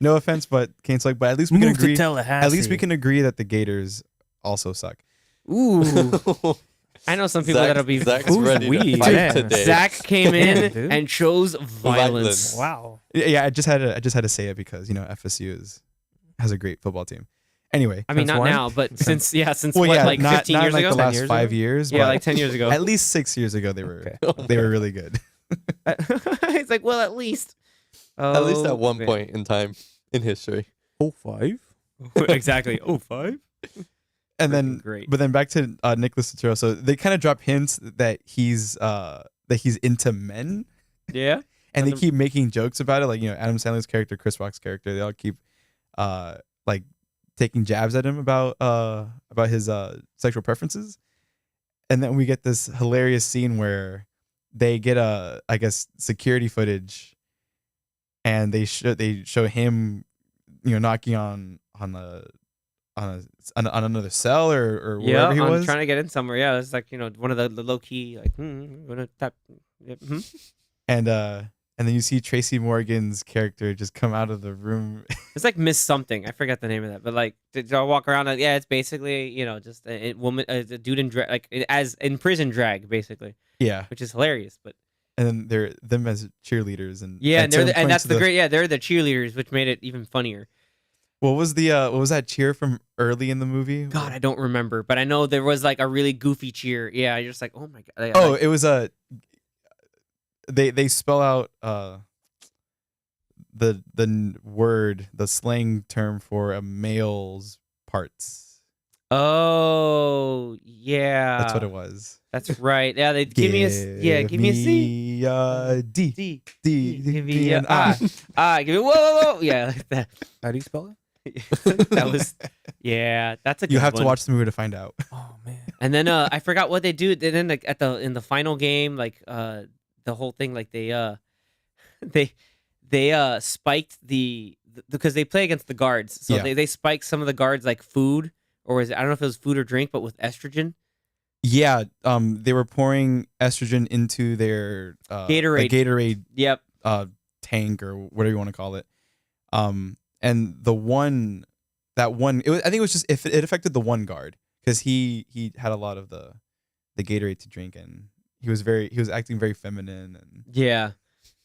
No offense, but Canes suck. But at least we can Move to agree. Tallahassee. At least we can agree that the Gators also suck. Ooh, I know some people that'll be. Zach's Who's ready we? to fight Yeah. today. Zach came in Dude. and chose violence. Wow. Yeah, I just had to say it because FSU has a great football team. Anyway, I mean, Since not when? now, but since well, what, yeah, like not 15 years like ago. the 10 last years 5 ago? years. Yeah, but like 10 years ago. at least 6 years ago they were Okay. they were really good. It's like, well, at least. At least at one man. point in time in history. 05? Exactly. Oh, 5. And then, Great. but then back to Nicholas Sotero. So they kind of drop hints that he's into men, Yeah. and they keep making jokes about it. Like Adam Sandler's character, Chris Rock's character, they all keep like taking jabs at him about his sexual preferences. And then we get this hilarious scene where they get I guess security footage, and they show him knocking on another cell or Yeah, wherever he I'm was. trying to get in somewhere. Yeah, it's like one of the low key like gonna tap. Yep, And then you see Tracy Morgan's character just come out of the room. It's like Miss Something. I forgot the name of that, but like did y'all walk around? Like, yeah, it's basically just a woman, a dude in drag, like as in prison drag, basically, Yeah, which is hilarious. But and then they're them as cheerleaders, and yeah, at and they're certain and points that's of the great. Yeah, they're the cheerleaders, which made it even funnier. What was that cheer from early in the movie? God, I don't remember, but I know there was like a really goofy cheer. Yeah, you're just like, oh my god. Oh, like, it was they spell out the slang term for a male's parts. oh yeah, That's what it was. That's right. Yeah, they give me a C. a D. D. D. Give me D a and I. Give me whoa. Yeah, like that. How do you spell it? That was that's a good You have one. to watch the movie to find out. Oh, man. And then I forgot what they do. And then like in the final game, like the whole thing, like they spiked because they play against the guards, so Yeah. they spiked some of the guards like food, or I don't know if it was food or drink, but with estrogen. Yeah, they were pouring estrogen into their Gatorade. Gatorade Yep. tank or whatever you want to call it. And I think it was just if it affected the one guard because he had a lot of the Gatorade to drink, and he was acting very feminine, and Yeah.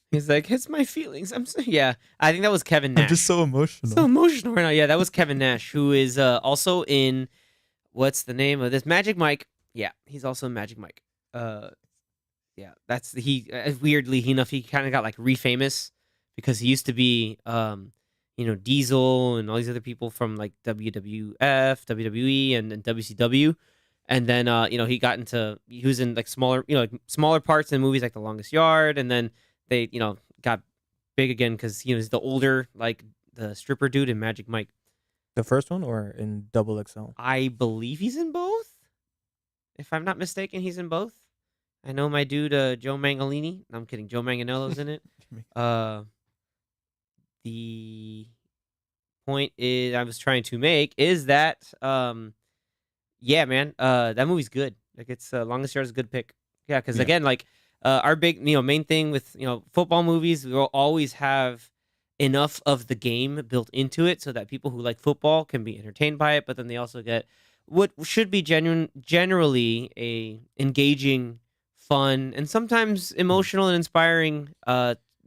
He's like, it's my feelings. Yeah. I think that was Kevin Nash. I'm just so emotional. So emotional right now. Yeah, that was Kevin Nash, who is also in what's the name of this? Magic Mike. Yeah, he's also in Magic Mike. Yeah, that's weirdly enough, he kind of got like refamous because he used to be Diesel and all these other people from like WWF, WWE, and WCW. And then he was in like smaller parts in movies like The Longest Yard, and then they got big again because he was the older like the stripper dude in Magic Mike. The first one or in Double XL? I believe he's in both. If I'm not mistaken, he's in both. I know my dude Joe Mangolini. No, I'm kidding. Joe Manganiello's in it. The point I was trying to make is that yeah, man, that movie's good. Like it's Longest Yard is a good pick. Yeah, because Yeah. again, like our big main thing with football movies, we'll always have enough of the game built into it so that people who like football can be entertained by it, but then they also get what should be generally a engaging, fun, and sometimes emotional and inspiring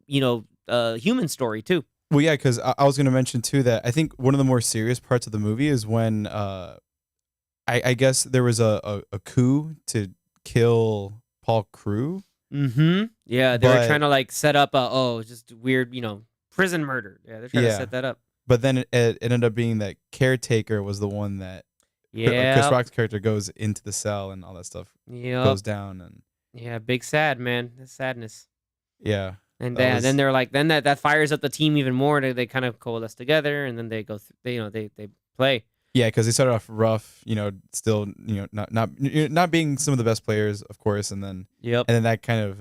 human story too. Well, yeah, because I was going to mention too that I think one of the more serious parts of the movie is when I guess there was a coup to kill Paul Crew. Mm-hmm. Yeah, they were But- trying to like set up just weird, prison murder. Yeah, they're trying to Yeah. set that up. But then it ended up being that Caretaker was the one that Yeah. Chris Rock's character goes into the cell and all that stuff Yeah. goes down, and Yeah, big sad, man. That's sadness. yeah. And That was- then they're like, then that fires up the team even more. They kind of coalesce together, and then they go. They play. Yeah, because they started off rough, still, not being some of the best players, of course, and then Yep. that kind of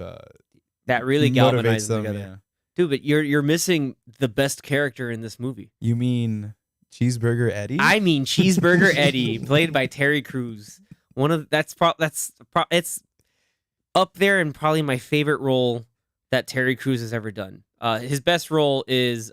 That really motivates galvanizes them. them together. Yeah. Dude, but you're missing the best character in this movie. You mean Cheeseburger Eddie? I mean, Cheeseburger Eddie, played by Terry Crews. It's up there and probably my favorite role that Terry Crews has ever done. His best role is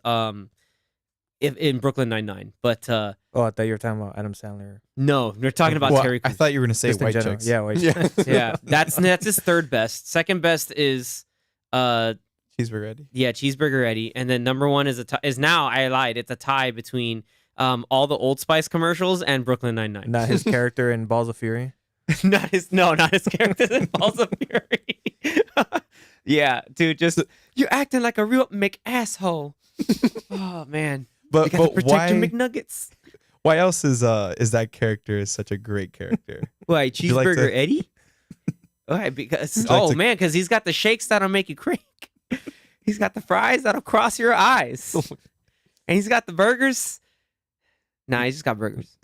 in Brooklyn Nine-Nine, but Oh, I thought you were talking about Adam Sandler. no, we're talking about Well, Terry I Crews. thought you were gonna say Just in White general. Chicks. Yeah, White Yeah. Chicks. Yeah, that's his third best. Second best is Cheeseburger Eddie. Cheeseburger Eddie, and then number one is now I lied. It's a tie between all the Old Spice commercials and Brooklyn Nine-Nine. Not his character in Balls of Fury. not his character in Balls of Fury. Yeah, dude, just you're acting like a real McAsshole. Oh man, you But got to protect your why? McNuggets. Why else is that character such a great character? Why you like Cheeseburger to- Eddie? Why? Because Would you like to- man, because he's got the shakes that'll make you crank. He's got the fries that'll cross your eyes, and he's got the burgers. Nah, he's just got burgers.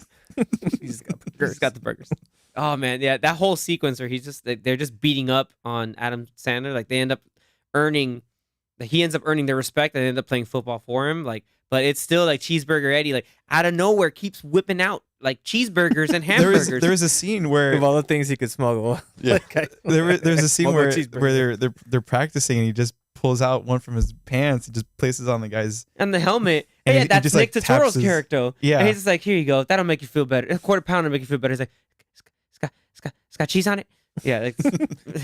He's got He's just got the burgers. Oh man, yeah, that whole sequence where they're just beating up on Adam Sandler. Like he ends up earning their respect, and they end up playing football for him. Like, but it's still like Cheeseburger Eddie, like out of nowhere, keeps whipping out like cheeseburgers and hamburgers. there was a scene where of all the things he could smuggle. Yeah. there's a scene Smuggle where cheeseburger. they're practicing, and he just pulls out one from his pants and just places on the guy's. and the helmet. And Yeah, he that's just, Nick like, taps Totoro's his- character. Yeah. And he's just like, here you go. That'll make you feel better. A quarter pound will make you feel better. He's like, it's got cheese on it. Yeah,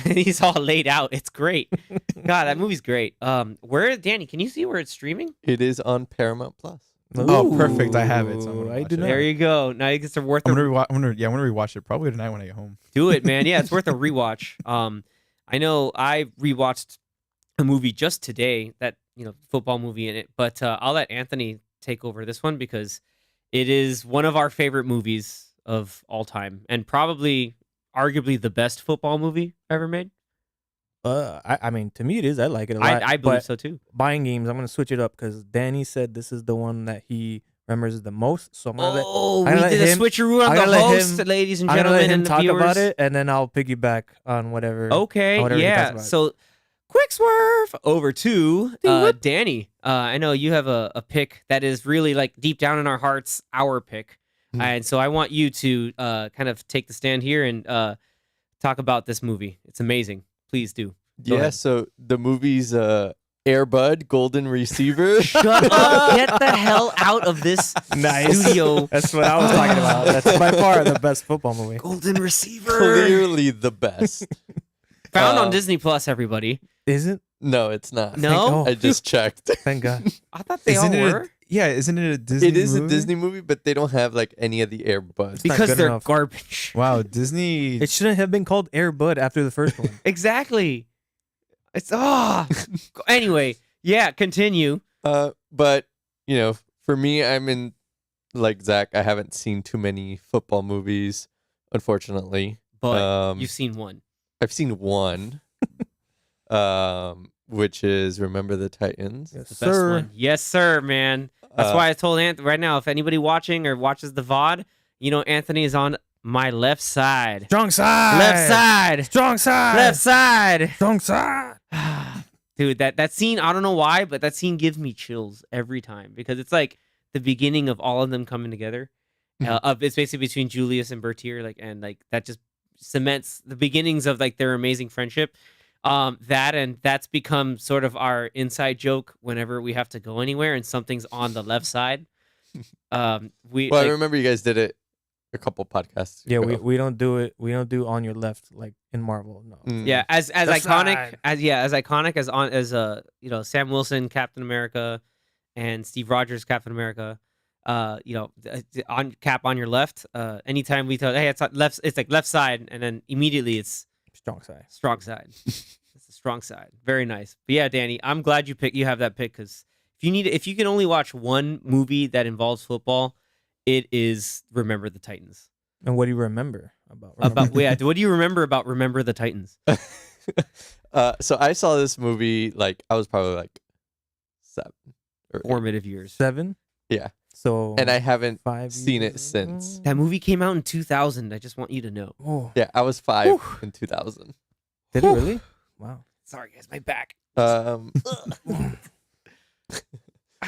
he's all laid out. It's great. God, that movie's great. Danny? Can you see where it's streaming? It is on Paramount Plus. Oh, perfect. I have it, so I'm gonna I watch do it. not. There you go. Now it's worth I'm a gonna rewatch it probably tonight when I get home. do it, man. Yeah, it's worth a rewatch. I know I rewatched a movie just today that football movie in it, but I'll let Anthony take over this one because it is one of our favorite movies of all time and probably arguably the best football movie ever made. I mean, to me it is. I like it a lot. I believe but so too. Buying games, I'm gonna switch it up because Danny said this is the one that he remembers the most. So I'm gonna let Oh, I'm we gonna did let a him- switcheroo on I'm the gonna let host, him- ladies and I'm gonna gentlemen, let him and the talk viewers. about it, and then I'll piggyback on whatever. Okay, whatever he talks yeah. about. So, quick swerve over to Danny. I know you have a pick that is really like deep down in our hearts, our pick, and so I want you to kind of take the stand here and talk about this movie. It's amazing. Please do. Go Yeah, ahead. so the movie's Air Bud, Golden Receiver. Shut up! Get the hell out of this Nice. studio. That's what I was talking about. That's by far the best football movie. Golden Receiver. Clearly the best. Found on Uh, Disney Plus. Everybody. Is it? No, it's not. No, I just checked. Thank God. I thought they all were. Isn't it a Disney? It is movie? a Disney movie, but they don't have like any of the Air Buds. not Because good they're enough. garbage. Wow, Disney. It shouldn't have been called Air Bud after the first one. Exactly. It's Anyway, yeah. Continue. But for me, I'm in like Zach. I haven't seen too many football movies, unfortunately. But you've seen one. I've seen one, which is Remember the Titans. Yes, The best one. Yes, sir, man. That's why I told Anthony right now, if anybody watching or watches the VOD, Anthony is on my left side. Strong side. Left side. Strong side. Left side. Strong side. Dude, that scene, I don't know why, but that scene gives me chills every time because it's like the beginning of all of them coming together. It's basically between Julius and Bertier, and that just cements the beginnings of like their amazing friendship. That's become sort of our inside joke whenever we have to go anywhere and something's on the left side. I remember you guys did it a couple podcasts. Yeah, ago. we don't do it. We don't do on your left like in Marvel. No. Mm. Yeah, as Left iconic side. as iconic as Sam Wilson Captain America and Steve Rogers Captain America. On Cap on your left. Anytime we tell, hey, it's left, it's like left side, and then immediately it's Strong side. strong side. It's the strong side. Very nice. But yeah, Danny, I'm glad you have that pick because if you can only watch one movie that involves football, it is Remember the Titans. And what do you remember about? What do you remember about Remember the Titans? So I saw this movie like I was probably like 7 or 8. Formative years. 7? Yeah, So and I haven't 5 seen it years since. ago? That movie came out in 2000. I just want you to know. Oh, Yeah, I was 5 in 2000. did it really? Wow. Sorry, guys, my back.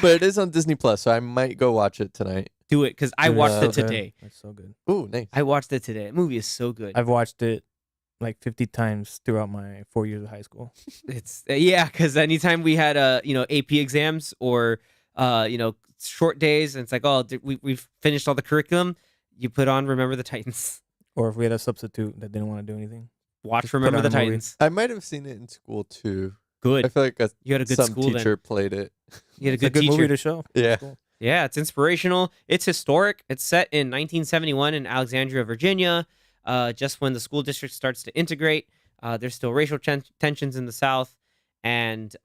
But it is on Disney Plus, so I might go watch it tonight. Do it because I Dude, watched that's it so good. today. That's so good. Ooh, nice. I watched it today. The movie is so good. I've watched it like 50 times throughout my 4 years of high school. It's yeah, because anytime we had AP exams or short days, and it's like, oh, we've finished all the curriculum, you put on Remember the Titans. Or if we had a substitute that didn't want to do anything, Watch Just put Remember on the a movie. Titans. I might have seen it in school too. I Good. feel like You had a good some school teacher then. played it. You had a it's a good good teacher. movie to show. Yeah. Cool. Yeah, it's inspirational. It's historic. It's set in 1971 in Alexandria, Virginia. Just when the school district starts to integrate, there's still racial tensions in the South, and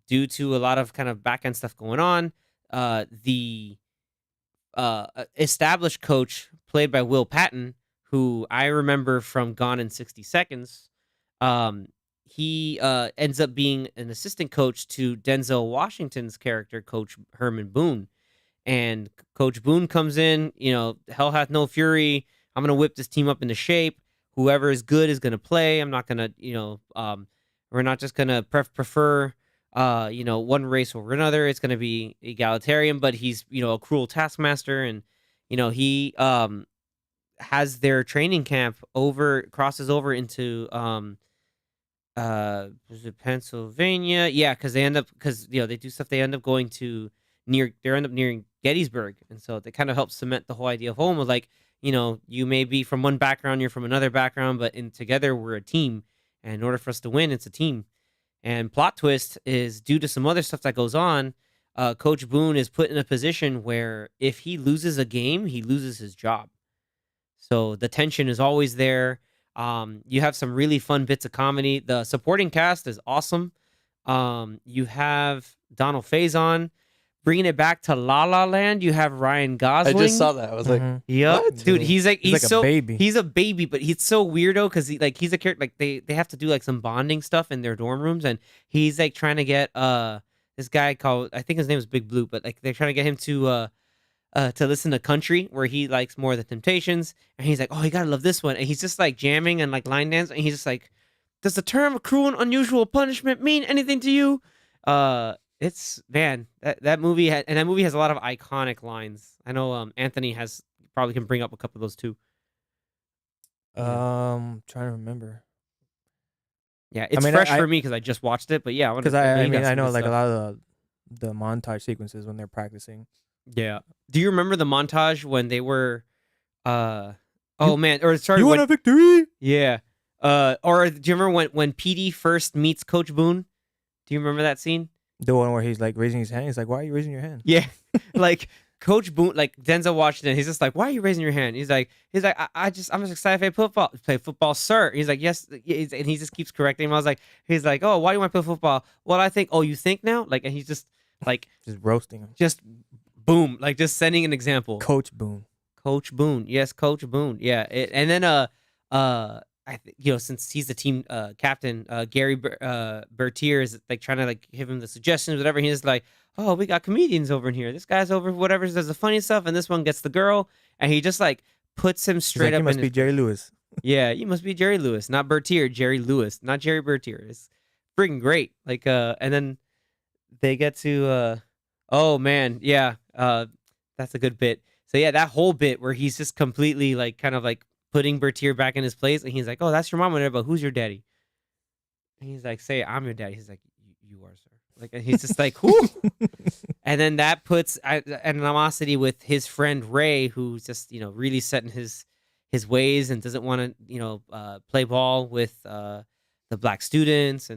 due to a lot of kind of back end stuff going on, the established coach played by Will Patton, who I remember from Gone in 60 Seconds, he ends up being an assistant coach to Denzel Washington's character, Coach Herman Boone. And Coach Boone comes in, hell hath no fury. I'm going to whip this team up into shape. Whoever is good is going to play. I'm not going to, we're not just going to prefer, one race over another. It's going to be egalitarian, but he's, a cruel taskmaster. And, he has their training camp crosses over into, was it Pennsylvania? Yeah, because they do stuff. They end up going to nearing Gettysburg, and so they kind of help cement the whole idea of home. Of like, you may be from one background, you're from another background, but together we're a team. And in order for us to win, it's a team. And plot twist is due to some other stuff that goes on. Coach Boone is put in a position where if he loses a game, he loses his job. So the tension is always there. You have some really fun bits of comedy. The supporting cast is awesome. You have Donald Faison. Bringing it back to La La Land, you have Ryan Gosling. I just saw that. I was like, yep, what? dude, he's like a baby. He's a baby, but he's so weirdo because he's a character. Like they have to do like some bonding stuff in their dorm rooms, and he's like trying to get this guy called, I think his name is Big Blue, but like they're trying to get him to listen to country where he likes more of the Temptations, and he's like, oh, you gotta love this one, and he's just like jamming and like line dance, and he's just like, does the term cruel and unusual punishment mean anything to you? It's man, that movie and that movie has a lot of iconic lines. I know Anthony probably can bring up a couple of those too. Trying to remember. Yeah, it's mean, fresh I- for me because I just watched it. But yeah, Because I know like a lot of the montage sequences when they're practicing. Yeah. Do you remember the montage when they were, oh man, or sorry, You want a victory? yeah, or do you remember when PD first meets Coach Boone? Do you remember that scene? The one where he's like raising his hand. He's like, "Why are you raising your hand?" Yeah, like Coach Boone, like Denzel Washington. He's just like, "Why are you raising your hand?" He's like, I'm just excited to play football, sir. He's like, "Yes," and he just keeps correcting him. He's like, "Oh, why do you want to play football?" Well, I think. Oh, you think now? Like, and he's just like, Just roasting him. just boom, like just sending an example. Coach Boone. Coach Boone, yes, Coach Boone, yeah. And then since he's the team captain, Gary Bertier is like trying to like give him the suggestions, whatever. He's like, oh, we got comedians over in here. This guy's over, whatever, does the funny stuff, and this one gets the girl, and he just like puts him He's straight like, up. You must in be his- Jerry Lewis. Yeah, you must be Jerry Lewis, not Bertier. Jerry Lewis, not Jerry Bertier. It's freaking great. Like, and then they get to, oh man, yeah, that's a good bit. So yeah, that whole bit where he's just completely like, kind of like putting Bertier back in his place, and he's like, oh, that's your mom, but who's your daddy? And he's like, say, I'm your daddy. He's like, you are, sir. Like, and he's just like, whoo. And then that puts animosity with his friend Ray, who's just really set in his ways and doesn't want to play ball with the black students.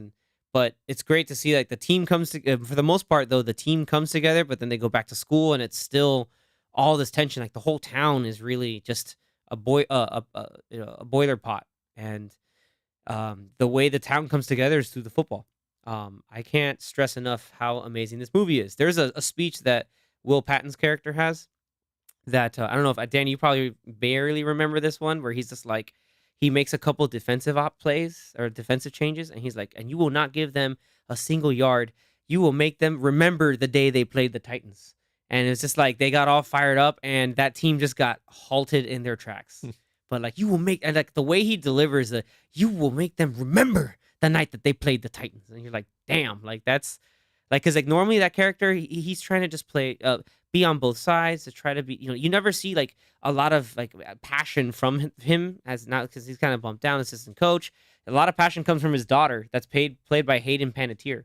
But it's great to see like the team comes together. For the most part, though, the team comes together, but then they go back to school, and it's still all this tension. Like the whole town is really just a boiler pot, and the way the town comes together is through the football. I can't stress enough how amazing this movie is. There's a speech that Will Patton's character has that I don't know if Dan, you probably barely remember this one, where he's just like, he makes a couple defensive plays or defensive changes, and he's like, and you will not give them a single yard. You will make them remember the day they played the Titans. And it's just like they got all fired up, and that team just got halted in their tracks. But like, you will make, and like the way he delivers you will make them remember the night that they played the Titans. And you're like, damn, like that's like, because like normally that character, he's trying to just play, be on both sides, to try to be, you never see like a lot of like passion from him, as not because he's kind of bumped down, assistant coach. A lot of passion comes from his daughter, that's played by Hayden Panettiere.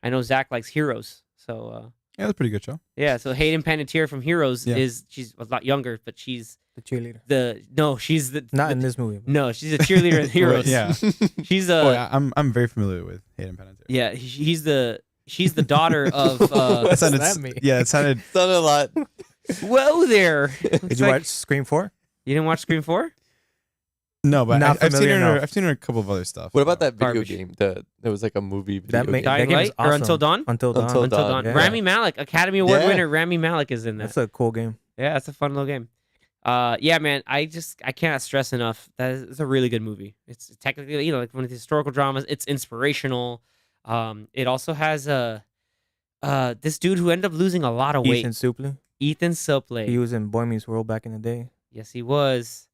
I know Zach likes Heroes, so Yeah, that's a pretty good show. yeah. So Hayden Panettiere from Heroes Yeah. she's a lot younger, but she's The cheerleader. she's the Not in this movie. no, she's a cheerleader in Heroes. Yeah. She's Oh, yeah, I'm very familiar with Hayden Panettiere. yeah, she's the daughter of That What's sounded, that mean? yeah, it sounded. Done a lot. whoa there. Did you watch Scream 4? You didn't watch Scream 4? No, but Not I've seen familiar her. enough. I've seen her in a couple of other stuff. What about that video Garbage. game? It was like a movie video That, game. Dying game is Light or awesome. Until Dawn? Until Dawn. Until Until Dawn. Yeah. Rami Malek, Academy Award Yeah. winner Rami Malek is in that. That's a cool game. Yeah, it's a fun little game. Yeah, man, I cannot stress enough that it's a really good movie. It's technically, like one of the historical dramas. It's inspirational. It also has this dude who ended up losing a lot of weight. Ethan Suplee. Ethan Suplee. He was in Boy Meets World back in the day. Yes, he was.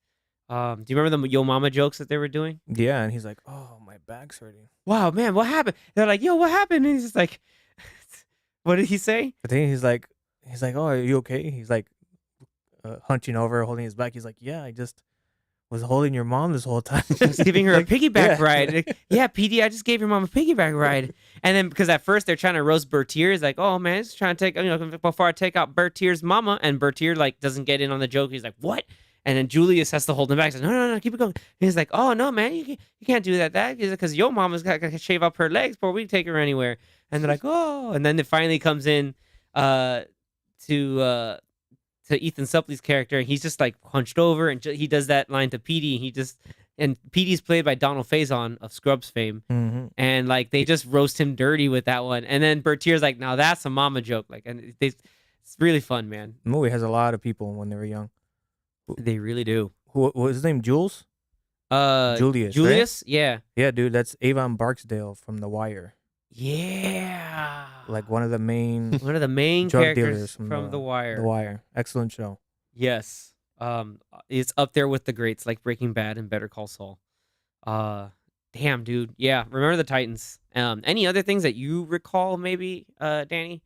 Do you remember the Yo Mama jokes that they were doing? Yeah, and he's like, "Oh, my back's hurting." Wow, man, what happened? They're like, yo, what happened? And he's just like, what did he say? I think he's like, "Oh, are you okay?" He's like, hunching over, holding his back. He's like, "Yeah, I just was holding your mom this whole time." Just giving her a piggyback yeah. ride. Like, yeah, PD, I just gave your mom a piggyback ride. And then because at first they're trying to roast Bertier, he's like, oh man, just trying to take, before I take out Bertier's mama, and Bertier like doesn't get in on the joke. He's like, what? And then Julius has to hold him back. He's like, no, keep it going. And he's like, oh no, man, you can't do that. That is because your mama's got to shave up her legs before we take her anywhere. And they're like, oh, and then it finally comes in to Ethan Supplee's character, and he's just like hunched over, and he does that line to Petey. And Petey's played by Donald Faison of Scrubs fame, and like they just roast him dirty with that one. And then Bertier's like, now that's a mama joke, like, and it's really fun, man. The movie has a lot of people when they were young. They really do. Who what was his name? Jules? Julius. Julius, yeah, Right? Yeah, dude, that's Avon Barksdale from The Wire. yeah, Like one of the main one of the main drug characters dealers from The Wire. The Wire. Excellent show. Yes. It's up there with the greats like Breaking Bad and Better Call Saul. Damn, dude. Yeah, remember the Titans. Any other things that you recall, maybe, Danny,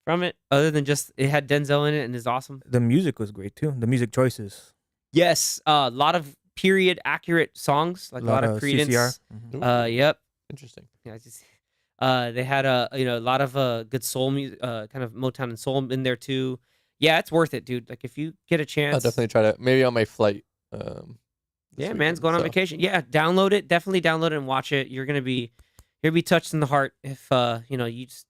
from it, other than just it had Denzel in it and is awesome? The music was great too. The music choices. Yes, a lot of period accurate songs, like a lot of Credence. CCR. Mhm. Yep. Interesting. Yeah, they had a lot of good soul music, kind of Motown and soul in there too. Yeah, it's worth it, dude. Like if you get a chance, I'll definitely try to maybe on my flight. Yeah, man's going on vacation. Yeah, download it. Definitely download it and watch it. You're gonna be touched in the heart if you just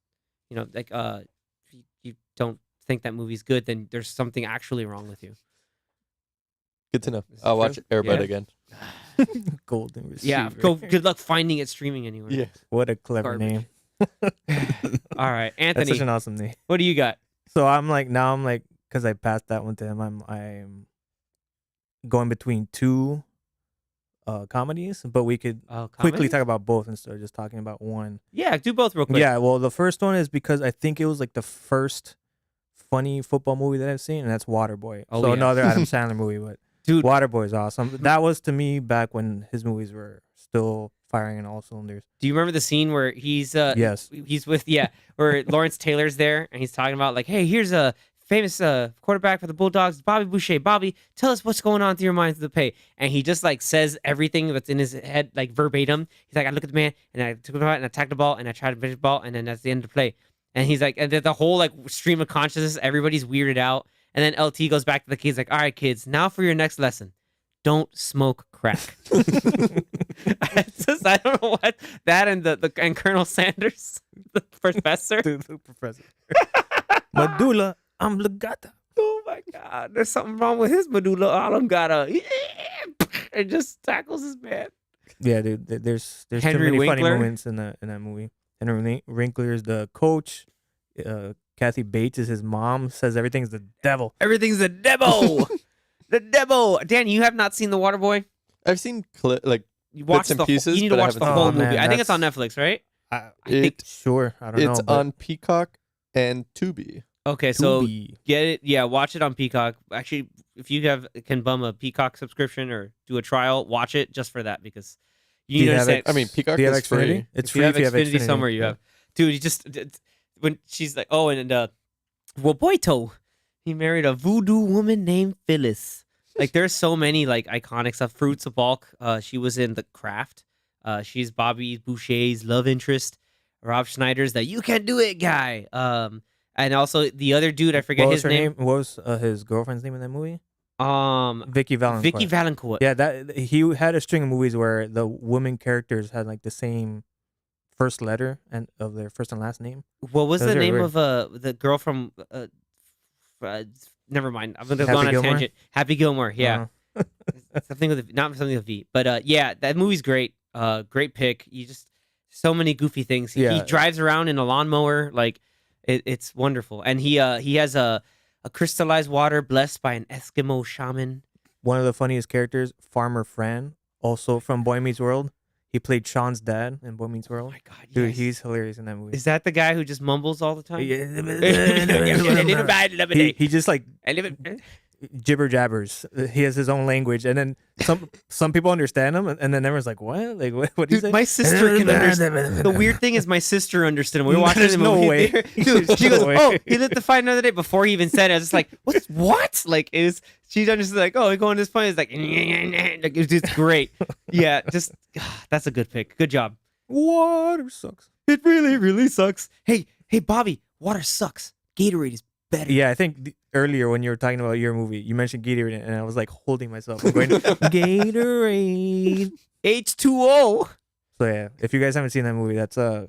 like if you don't think that movie's good, then there's something actually wrong with you. Good to know. This is I'll watch true. Airbud Yeah. again. Golden Receiver. Yeah, good luck finding it streaming anywhere. Yeah. What a clever Garbage. name. All right, That's Anthony, such an awesome name. what do you got? So I'm like, because I passed that one to him, I'm going between two comedies, but we could quickly Comedy? talk about both instead of just talking about one. Yeah, do both real quick. Yeah, well, the first one is because I think it was like the first funny football movie that I've seen, and that's Waterboy. Oh, so yeah. another Adam Sandler movie, but Dude. Waterboy is awesome. That was to me back when his movies were still firing on all cylinders. Do you remember the scene where he's Yes. he's with where Lawrence Taylor's there and he's talking about like, hey, here's a famous quarterback for the Bulldogs, Bobby Boucher. Bobby, tell us what's going on through your mind through the pay. And he just like says everything that's in his head like verbatim. He's like, I look at the man and I took the ball and I attacked the ball and I tried to finish the ball and then that's the end of the play. And he's like, and the whole like stream of consciousness, everybody's weirded out. And then LT goes back to the kids like, all right, kids, now for your next lesson. Don't smoke crack. I don't know what that and and Colonel Sanders, the professor. The professor. Medulla oblongata. Oh my God, there's something wrong with his medulla oblongata. It just tackles his man. Yeah, dude. There's too Henry many funny Winkler? moments in that movie. Henry Winkler is the coach. Kathy Bates is his mom. Says everything's the devil. Everything's the devil. The devil. Danny, you have not seen The Waterboy? I've seen You watch Bits and the pieces, you need to but I watch the haven't whole seen it. movie. Oh, man, I think it's on Netflix, right? I think- sure. I don't know. It's but on Peacock and Tubi. Okay, so Tubi. get it. Yeah, watch it on Peacock. Actually, if you can bum a Peacock subscription or do a trial, watch it just for that because Do you you have understand. I mean, Peacock Do you have is free. Xfinity? It's if free you have if you have Xfinity Xfinity. somewhere, you Yeah. have. Dude, you just when she's like, oh, and well, Boito, He married a voodoo woman named Phyllis. Like there's so many like iconic stuff. Fruits of Balk. She was in The Craft. She's Bobby Boucher's love interest. Rob Schneider's the "You Can Do It" guy. And also the other dude, I forget What was his her name. What was his girlfriend's name in that movie? Vicky Valancourt. Valancourt. Yeah, that he had a string of movies where the women characters had like the same first letter and of their first and last name. What was That was the very name weird. of the girl from? Never mind. I'm gonna go Happy on a Gilmore? tangent. Happy Gilmore. Yeah, something with not something with V. But yeah, that movie's great. Great pick. You just so many goofy things. He Yeah. drives around in a lawnmower. Like it's wonderful. And he has a crystallized water blessed by an Eskimo shaman. One of the funniest characters, Farmer Fran, also from Boy Meets World. He played Sean's dad in Boy Meets Oh World. my god, Dude, yes. he's hilarious in that movie. Is that the guy who just mumbles all the time? he just like jibber jabbers. He has his own language, and then some people understand him, and then everyone's like, "What? Like what do you Dude, say?" my sister can understand. The weird thing is, my sister understood him. We were watching There's the no movie. way. Dude, There's she no goes, way. "Oh, he lived to fight another day." Before he even said it, I was just like, "What? Like, it was?" She understood. Like, "Oh, we're going this point." It's like, like it's just great. Yeah, just that's a good pick. Good job. Water sucks. It really, really sucks. Hey, Bobby, water sucks. Gatorade is better. Yeah, I think earlier when you were talking about your movie, you mentioned Gatorade, and I was like holding myself. I'm going, Gatorade. H2O. So yeah, if you guys haven't seen that movie, that's a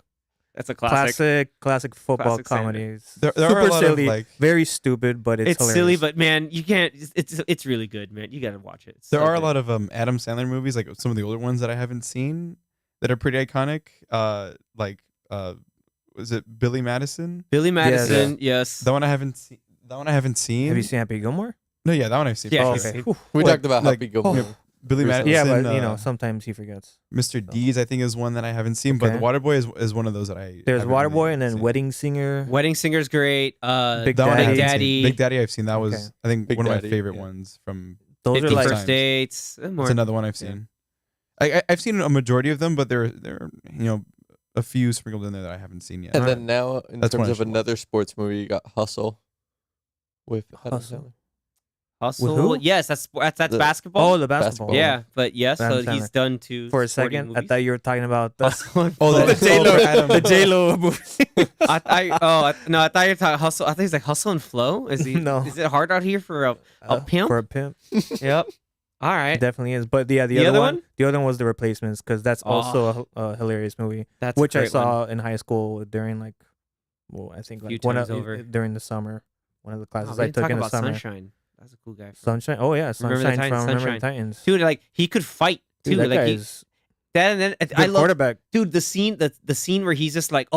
That's a classic. classic football Classic comedy. standard. It's There are super a lot of, silly, like- very stupid, but it's hilarious. silly, but man, you can't. It's really good, man. You gotta watch it. It's There so are a good. lot of Adam Sandler movies, like some of the older ones that I haven't seen, that are pretty iconic. Was it Billy Madison? Billy Madison. Yes. That one I haven't seen. That one I haven't seen. Have you seen Happy Gilmore? No, yeah, that one I've seen. Yeah, for he's- sure. okay. Whew. We What, talked about like- Happy Gilmore. Billy Recently. Madison. Yeah, but you know, sometimes he forgets. Mr. Deeds, I think, is one that I haven't seen, but Okay. The Waterboy is one of those that I. There's haven't Waterboy really and then seen. Wedding Singer. Wedding Singer's great. Big That one I Daddy. Big haven't seen. Daddy. Big Daddy, I've seen. That was, Okay. I think, Big one of my Daddy, favorite yeah. ones from. Those are 50 like First Dates. It's another one I've seen. I've seen a majority of them, but there are a few sprinkled in there that I haven't seen yet. And then now, in That's one terms I of should another sports movie, you got Hustle. With Adam Hustle. Sandler. Hustle. who? Yes, that's The- basketball. Oh, the basketball. Basketball. yeah, but yes, so Adam he's Sandler. done two. For a sporting second, I movies. thought you were talking about the, Hustle. Oh, the that's J-Lo. for Adam. the J Lo movie. I thought you were talking Hustle. I think he's like Hustle and Flow. Is he? No. Is it hard out here for a pimp? For a pimp, Yep. All right. definitely is. But yeah, the The other other one, one? the other one was The Replacements, because that's also a hilarious movie, That's which a I great saw one. in high school during like, well, I think Few like one times of, over. during the summer, one of the Oh, classes we I didn't took talk in the about summer. Sunshine. That's a cool guy. Sunshine. Oh yeah, Remember the Sunshine Titans? from Remember the Sunshine. Titans. Dude, like he could fight too. Dude, that like guy he, is that and then good I love quarterback. dude the scene where he's just like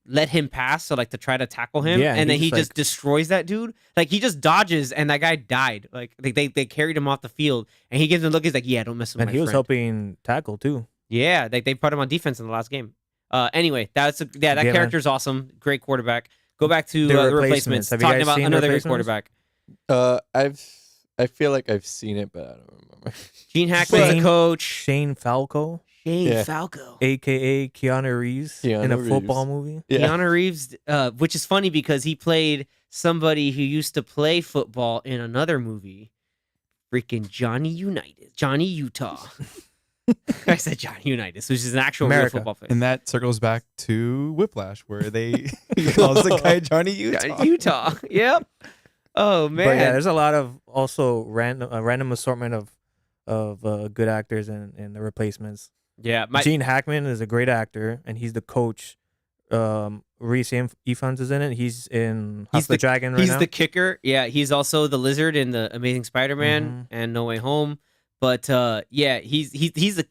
let him pass so like to try to tackle him Yeah, and then he he just, just like- destroys that dude, like he just dodges and that guy died, like they carried him off the field and he gives him a look, he's like, yeah, don't mess with And my he was friend. helping tackle too. Yeah, they put him on defense in the last game. Anyway, that Yeah, man. character's awesome, great quarterback. Go back to The the Replacements. replacements. Have you Talking guys about seen The another great Replacements? quarterback. I feel like I've seen it, but I don't remember. Gene Hackman's the Shane- coach. Shane Falco, Shane Yeah. Falco. aka Keanu Reeves, in a Keanu football Reeves. movie. Yeah. Keanu Reeves, which is funny because he played somebody who used to play football in another movie. Freaking Johnny Utah. I said Johnny Unitas, which is an actual real America. football player. And that circles back to Whiplash, where he calls the guy Johnny Utah. Johnny Utah. Yep. Oh man. But yeah, there's a lot of also random assortment of good actors in The Replacements. yeah. Gene Hackman is a great actor, and he's the coach. Reese Ifans is in it. He's in House He's of the Dragon right he's now. the kicker. Yeah, he's also the lizard in the Amazing Spider-Man Mm-hmm. and No Way Home. But yeah, he's the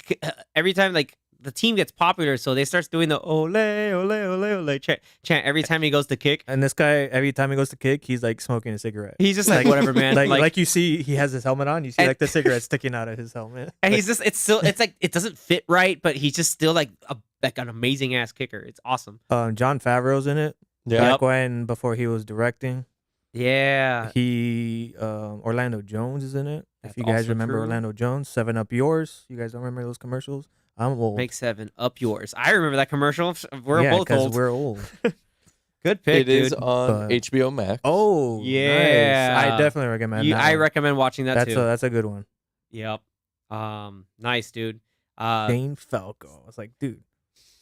every time like the team gets popular, so they starts doing the ole ole ole ole chant every time he goes to kick. And this guy, every time he goes to kick, he's like smoking a cigarette. He's just like whatever, man. Like you see, he has his helmet on. You see And- like the cigarette sticking out of his helmet. and he's just it's like it doesn't fit right, but he's just still like an amazing ass kicker. It's awesome. John Favreau's in it. Yeah. Back when before he was directing. Yeah. He Orlando Jones is in it. If That's you guys also remember true. Orlando Jones, 7 Up Yours. You guys don't remember those commercials? I'm old. Make 7 up yours. I remember that commercial. We're yeah, both 'cause old. we're old. Good pick, It is dude. on But- HBO Max. Oh, Yeah. nice. I definitely recommend that. I one. recommend watching that That's too. that's a good one. Yep. Nice, dude. Jane Falco. I was like, dude,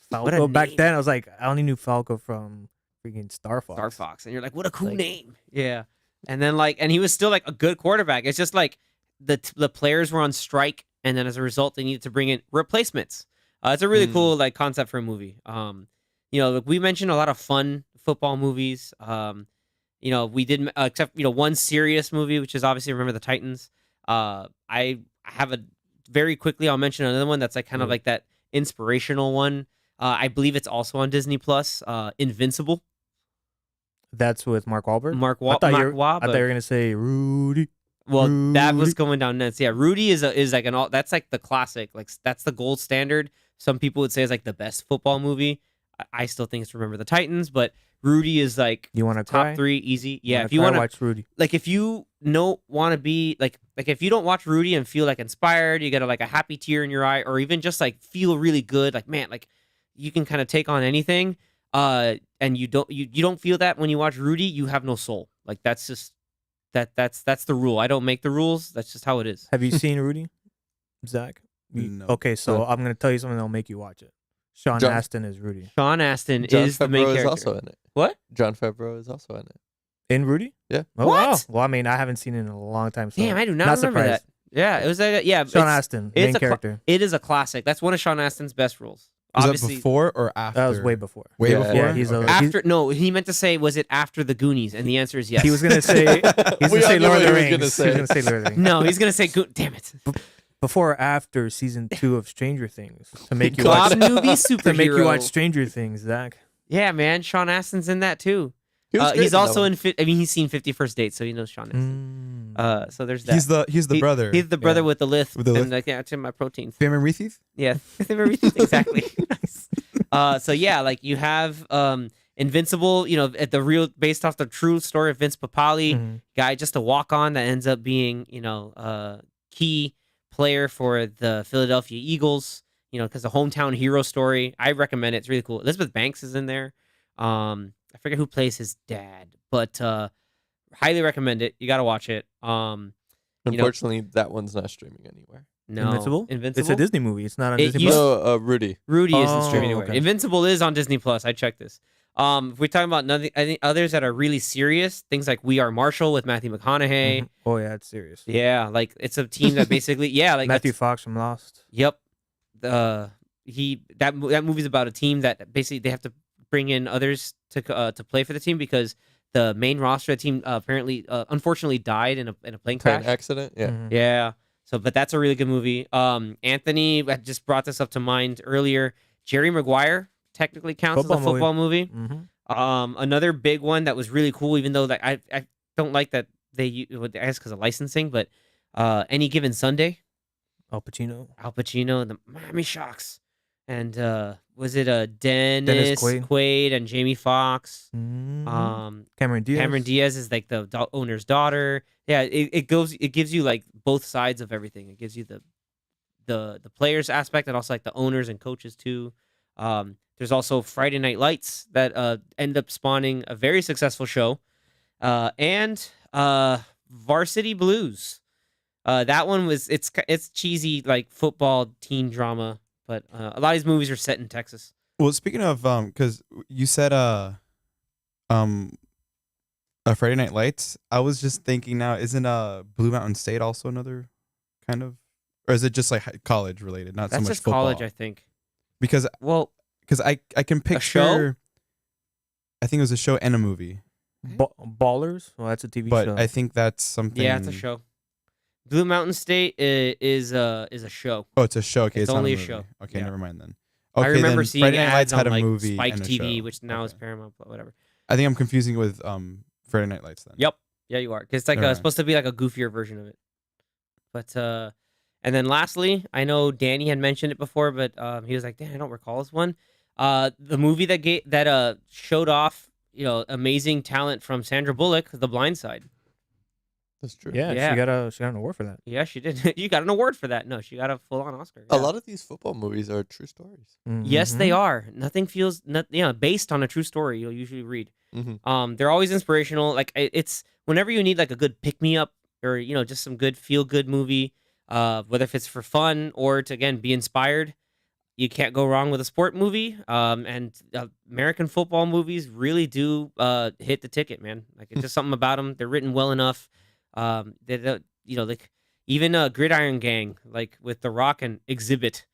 What a Falco. Back name. then, I was like, I only knew Falco from freaking Star Fox. Star Fox, and you're like, what a cool Like- name. Yeah. And then and he was still like a good quarterback. It's just like the players were on strike, and then as a result, they needed to bring in replacements. It's a really cool like concept for a movie. Like we mentioned a lot of fun football movies. We did except one serious movie, which is obviously Remember the Titans. I have a very quickly. I'll mention another one that's like kind of like that inspirational one. I believe it's also on Disney Plus. Invincible. That's with Mark Wahlberg. Mark I thought you were Wahlberg. gonna say Rudy. Well, that was Rudy. going down nuts. Yeah, Rudy is like an all. That's like the classic. Like that's the gold standard. Some people would say it's like the best football movie. I still think it's Remember the Titans, but Rudy is like You want to top 3 easy. Yeah, Wanna if you cry? want to watch Rudy. like if you want to be like if you don't watch Rudy and feel like inspired, you get like a happy tear in your eye, or even just like feel really good, like man, like you can kind of take on anything. And you don't feel that when you watch Rudy, you have no soul. Like that's just that's the rule. I don't make the rules. That's just how it is. Have you seen Rudy, Zach? No. Okay, so No. I'm gonna tell you something that'll make you watch it. Sean John- Astin is Rudy Sean Astin John is the main Favreau character. is also in it. What? John Favreau is also in it. in Rudy. Yeah. Oh, What? wow. Well, I mean, I haven't seen it in a long time. So Damn, I do not not remember surprised. that. Yeah, it was like Sean it's- Astin, it's main a cla- character. It is a classic. That's one of Sean Astin's best roles. Was that Obviously, before or after? That was way before. Way Yeah, before. yeah, he's a- Okay. after. No, he meant to say, was it after the Goonies? And the answer is yes. He was gonna say We all know Lord what of the he was Rings. gonna He was say. gonna say Lord of the Rings. No, he's gonna say. Damn it. Before or after season 2 of Stranger Things to make you Bob watch Newby superhero. to make you watch Stranger Things, Zach. Yeah, man. Sean Astin's in that too. He was great He's in that also one. he's seen 51st Dates, so he knows Sean Astin. So there's that. He's the brother. He's the brother Yeah. with the lift. With the and lift. like, yeah, it's in my protein. Family Reethies? Yeah, exactly. Nice. So yeah, like you have Invincible. At the real based off the true story of Vince Papali, Mhm. guy just a walk on that ends up being a key player for the Philadelphia Eagles. Because the hometown hero story. I recommend it. It's really cool. Elizabeth Banks is in there. I forget who plays his dad, but highly recommend it. You got to watch it. Unfortunately, that one's not streaming anywhere. No, Invincible? Invincible. It's a Disney movie. It's not on It Disney used- Plus. No, Rudy. Rudy isn't Oh, streaming anywhere. okay. Invincible is on Disney Plus. I checked this. If we're talking about nothing, I think others that are really serious, things like We Are Marshall with Matthew McConaughey. Mhm. Oh yeah, it's serious. Yeah, like it's a team that basically, yeah, like Matthew that's- Fox from Lost. Yep. That movie's about a team that basically they have to bring in others to play for the team because the main roster of the team apparently unfortunately died in a plane Plane crash. accident. Yeah. Mhm. Yeah. So, but that's a really good movie. Anthony I just brought this up to mind earlier. Jerry Maguire technically counts as a Football football movie. Mhm. Another big one that was really cool, even though that I don't like that I guess because of licensing, but Any Given Sunday, Al Pacino. Al Pacino and the Miami Sharks, and was it Dennis Quaid and Jamie Foxx? Mhm. Cameron Diaz. Cameron Diaz is like the owner's daughter. Yeah, it gives you like both sides of everything. It gives you the players aspect and also like the owners and coaches too. There's also Friday Night Lights that end up spawning a very successful show, and Varsity Blues. That one was it's cheesy like football teen drama, but a lot of these movies are set in Texas. Well, speaking of, because you said Friday Night Lights, I was just thinking now, isn't Blue Mountain State also another kind of, or is it just like college related, not That's so much just football? college, I think. Because Well, I can picture. show? I think it was a show and a movie, Ballers. Well, that's a TV but show. I think that's something. yeah, it's a show. Blue Mountain State is a show. Oh, it's a show. Okay, It's not only a movie. show. Okay, Yeah. never mind then. I Okay, remember then seeing Friday Night ads Lights had on a like movie Spike and a TV, show. which now is Okay. Paramount, but whatever. I think I'm confusing it with Friday Night Lights then. Yep. Yeah, you are. Because it's like Alright. supposed to be like a goofier version of it. But and then lastly, I know Danny had mentioned it before, but he was like, "Damn, I don't recall this one." The movie that showed off, amazing talent from Sandra Bullock, The Blind Side. That's true. Yeah, Yeah. she got an award for that. Yeah, she did. You got an award for that. No, she got a full-on Oscar. A yeah. lot of these football movies are true stories. Yes, they Mhm. are. Nothing feels based on a true story. You'll usually read. Mm-hmm. They're always inspirational. Like it's whenever you need like a good pick me up or just some good feel good movie, whether if it's for fun or to again be inspired, you can't go wrong with a sport movie. And American football movies really do hit the ticket, man. Like it's just something about them. They're written well enough. They don't, like even Gridiron Gang, like with The Rock and Exhibit,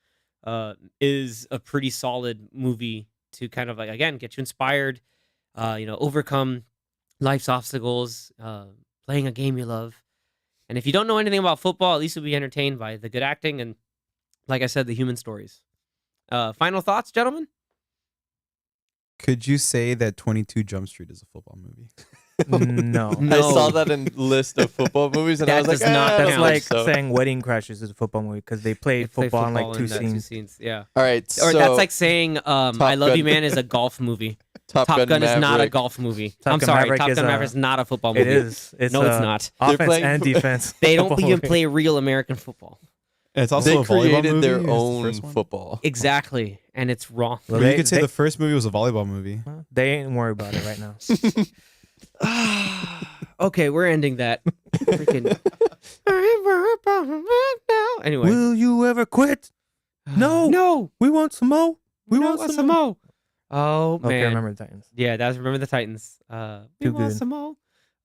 is a pretty solid movie to kind of like again get you inspired. Overcome life's obstacles, playing a game you love. And if you don't know anything about football, at least you'll be entertained by the good acting and, like I said, the human stories. Final thoughts, gentlemen? Could you say that 22 Jump Street is a football movie? No. No. I saw that in list of football movies, and That I was like, does not I That's don't count. think like so. saying Wedding Crashers is a football movie because they played They play football in like two that scenes. Yeah. All right, Or so that's like saying I Love You Gun. Man is a golf movie. Top Top Gun is not a Maverick. golf movie. Top I'm Gun sorry, Maverick Top is Gun a- Maverick is not a football movie. It is. It's No, it's not. They're offense playing- and defense. They don't football even movie. play real American football. And it's also They a volleyball created movie. their is the own first one? football. Exactly, and it's wrong. Well, But you they- could say they- the first movie was a volleyball movie. They ain't worried about it right now. Okay, we're ending that. Freaking. Anyway, Will you ever quit? No. no, We want some more. We no, want some more. Oh man, Okay, I remember the Titans. yeah, that's Remember the Titans. We Too want good. some more.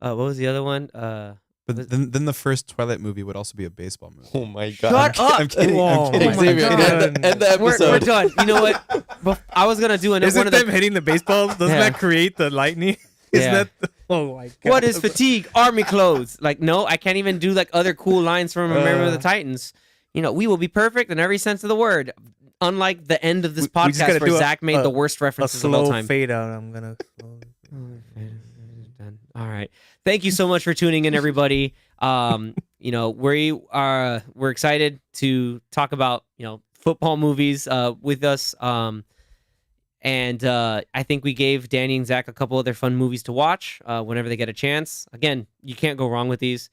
What was the other one? But then the first Twilight movie would also be a baseball movie. Oh my god! Shut up. I'm kidding. Oh I'm kidding. my Xavier, God. end the We're episode. done. You know what? I was gonna do one of the. hitting the baseballs? Doesn't Yeah. that create the lightning? Yeah. Oh my god. What is fatigue? Army clothes. Like, no, I can't even do like other cool lines from Remember the Titans. We will be perfect in every sense of the word. Unlike the end of this We just podcast gotta where do Zach made the worst a references of all slow time. fade out? I'm gonna. Done. All right. Thank you so much for tuning in, everybody. We're excited to talk about football movies with us. And I think we gave Danny and Zach a couple other fun movies to watch whenever they get a chance. Again, you can't go wrong with these.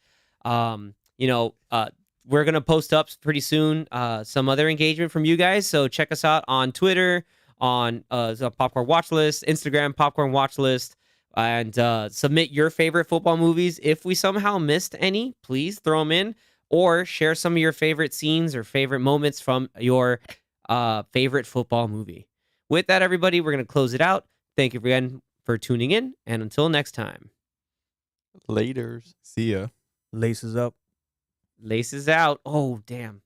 We're going to post up pretty soon some other engagement from you guys. So check us out on Twitter, on the Popcorn Watchlist, Instagram, Popcorn Watchlist, and submit your favorite football movies. If we somehow missed any, please throw them in or share some of your favorite scenes or favorite moments from your favorite football movie. With that, everybody, we're going to close it out. Thank you again for tuning in, and until next time. Laters. See ya. Laces up. Laces out. Oh, damn.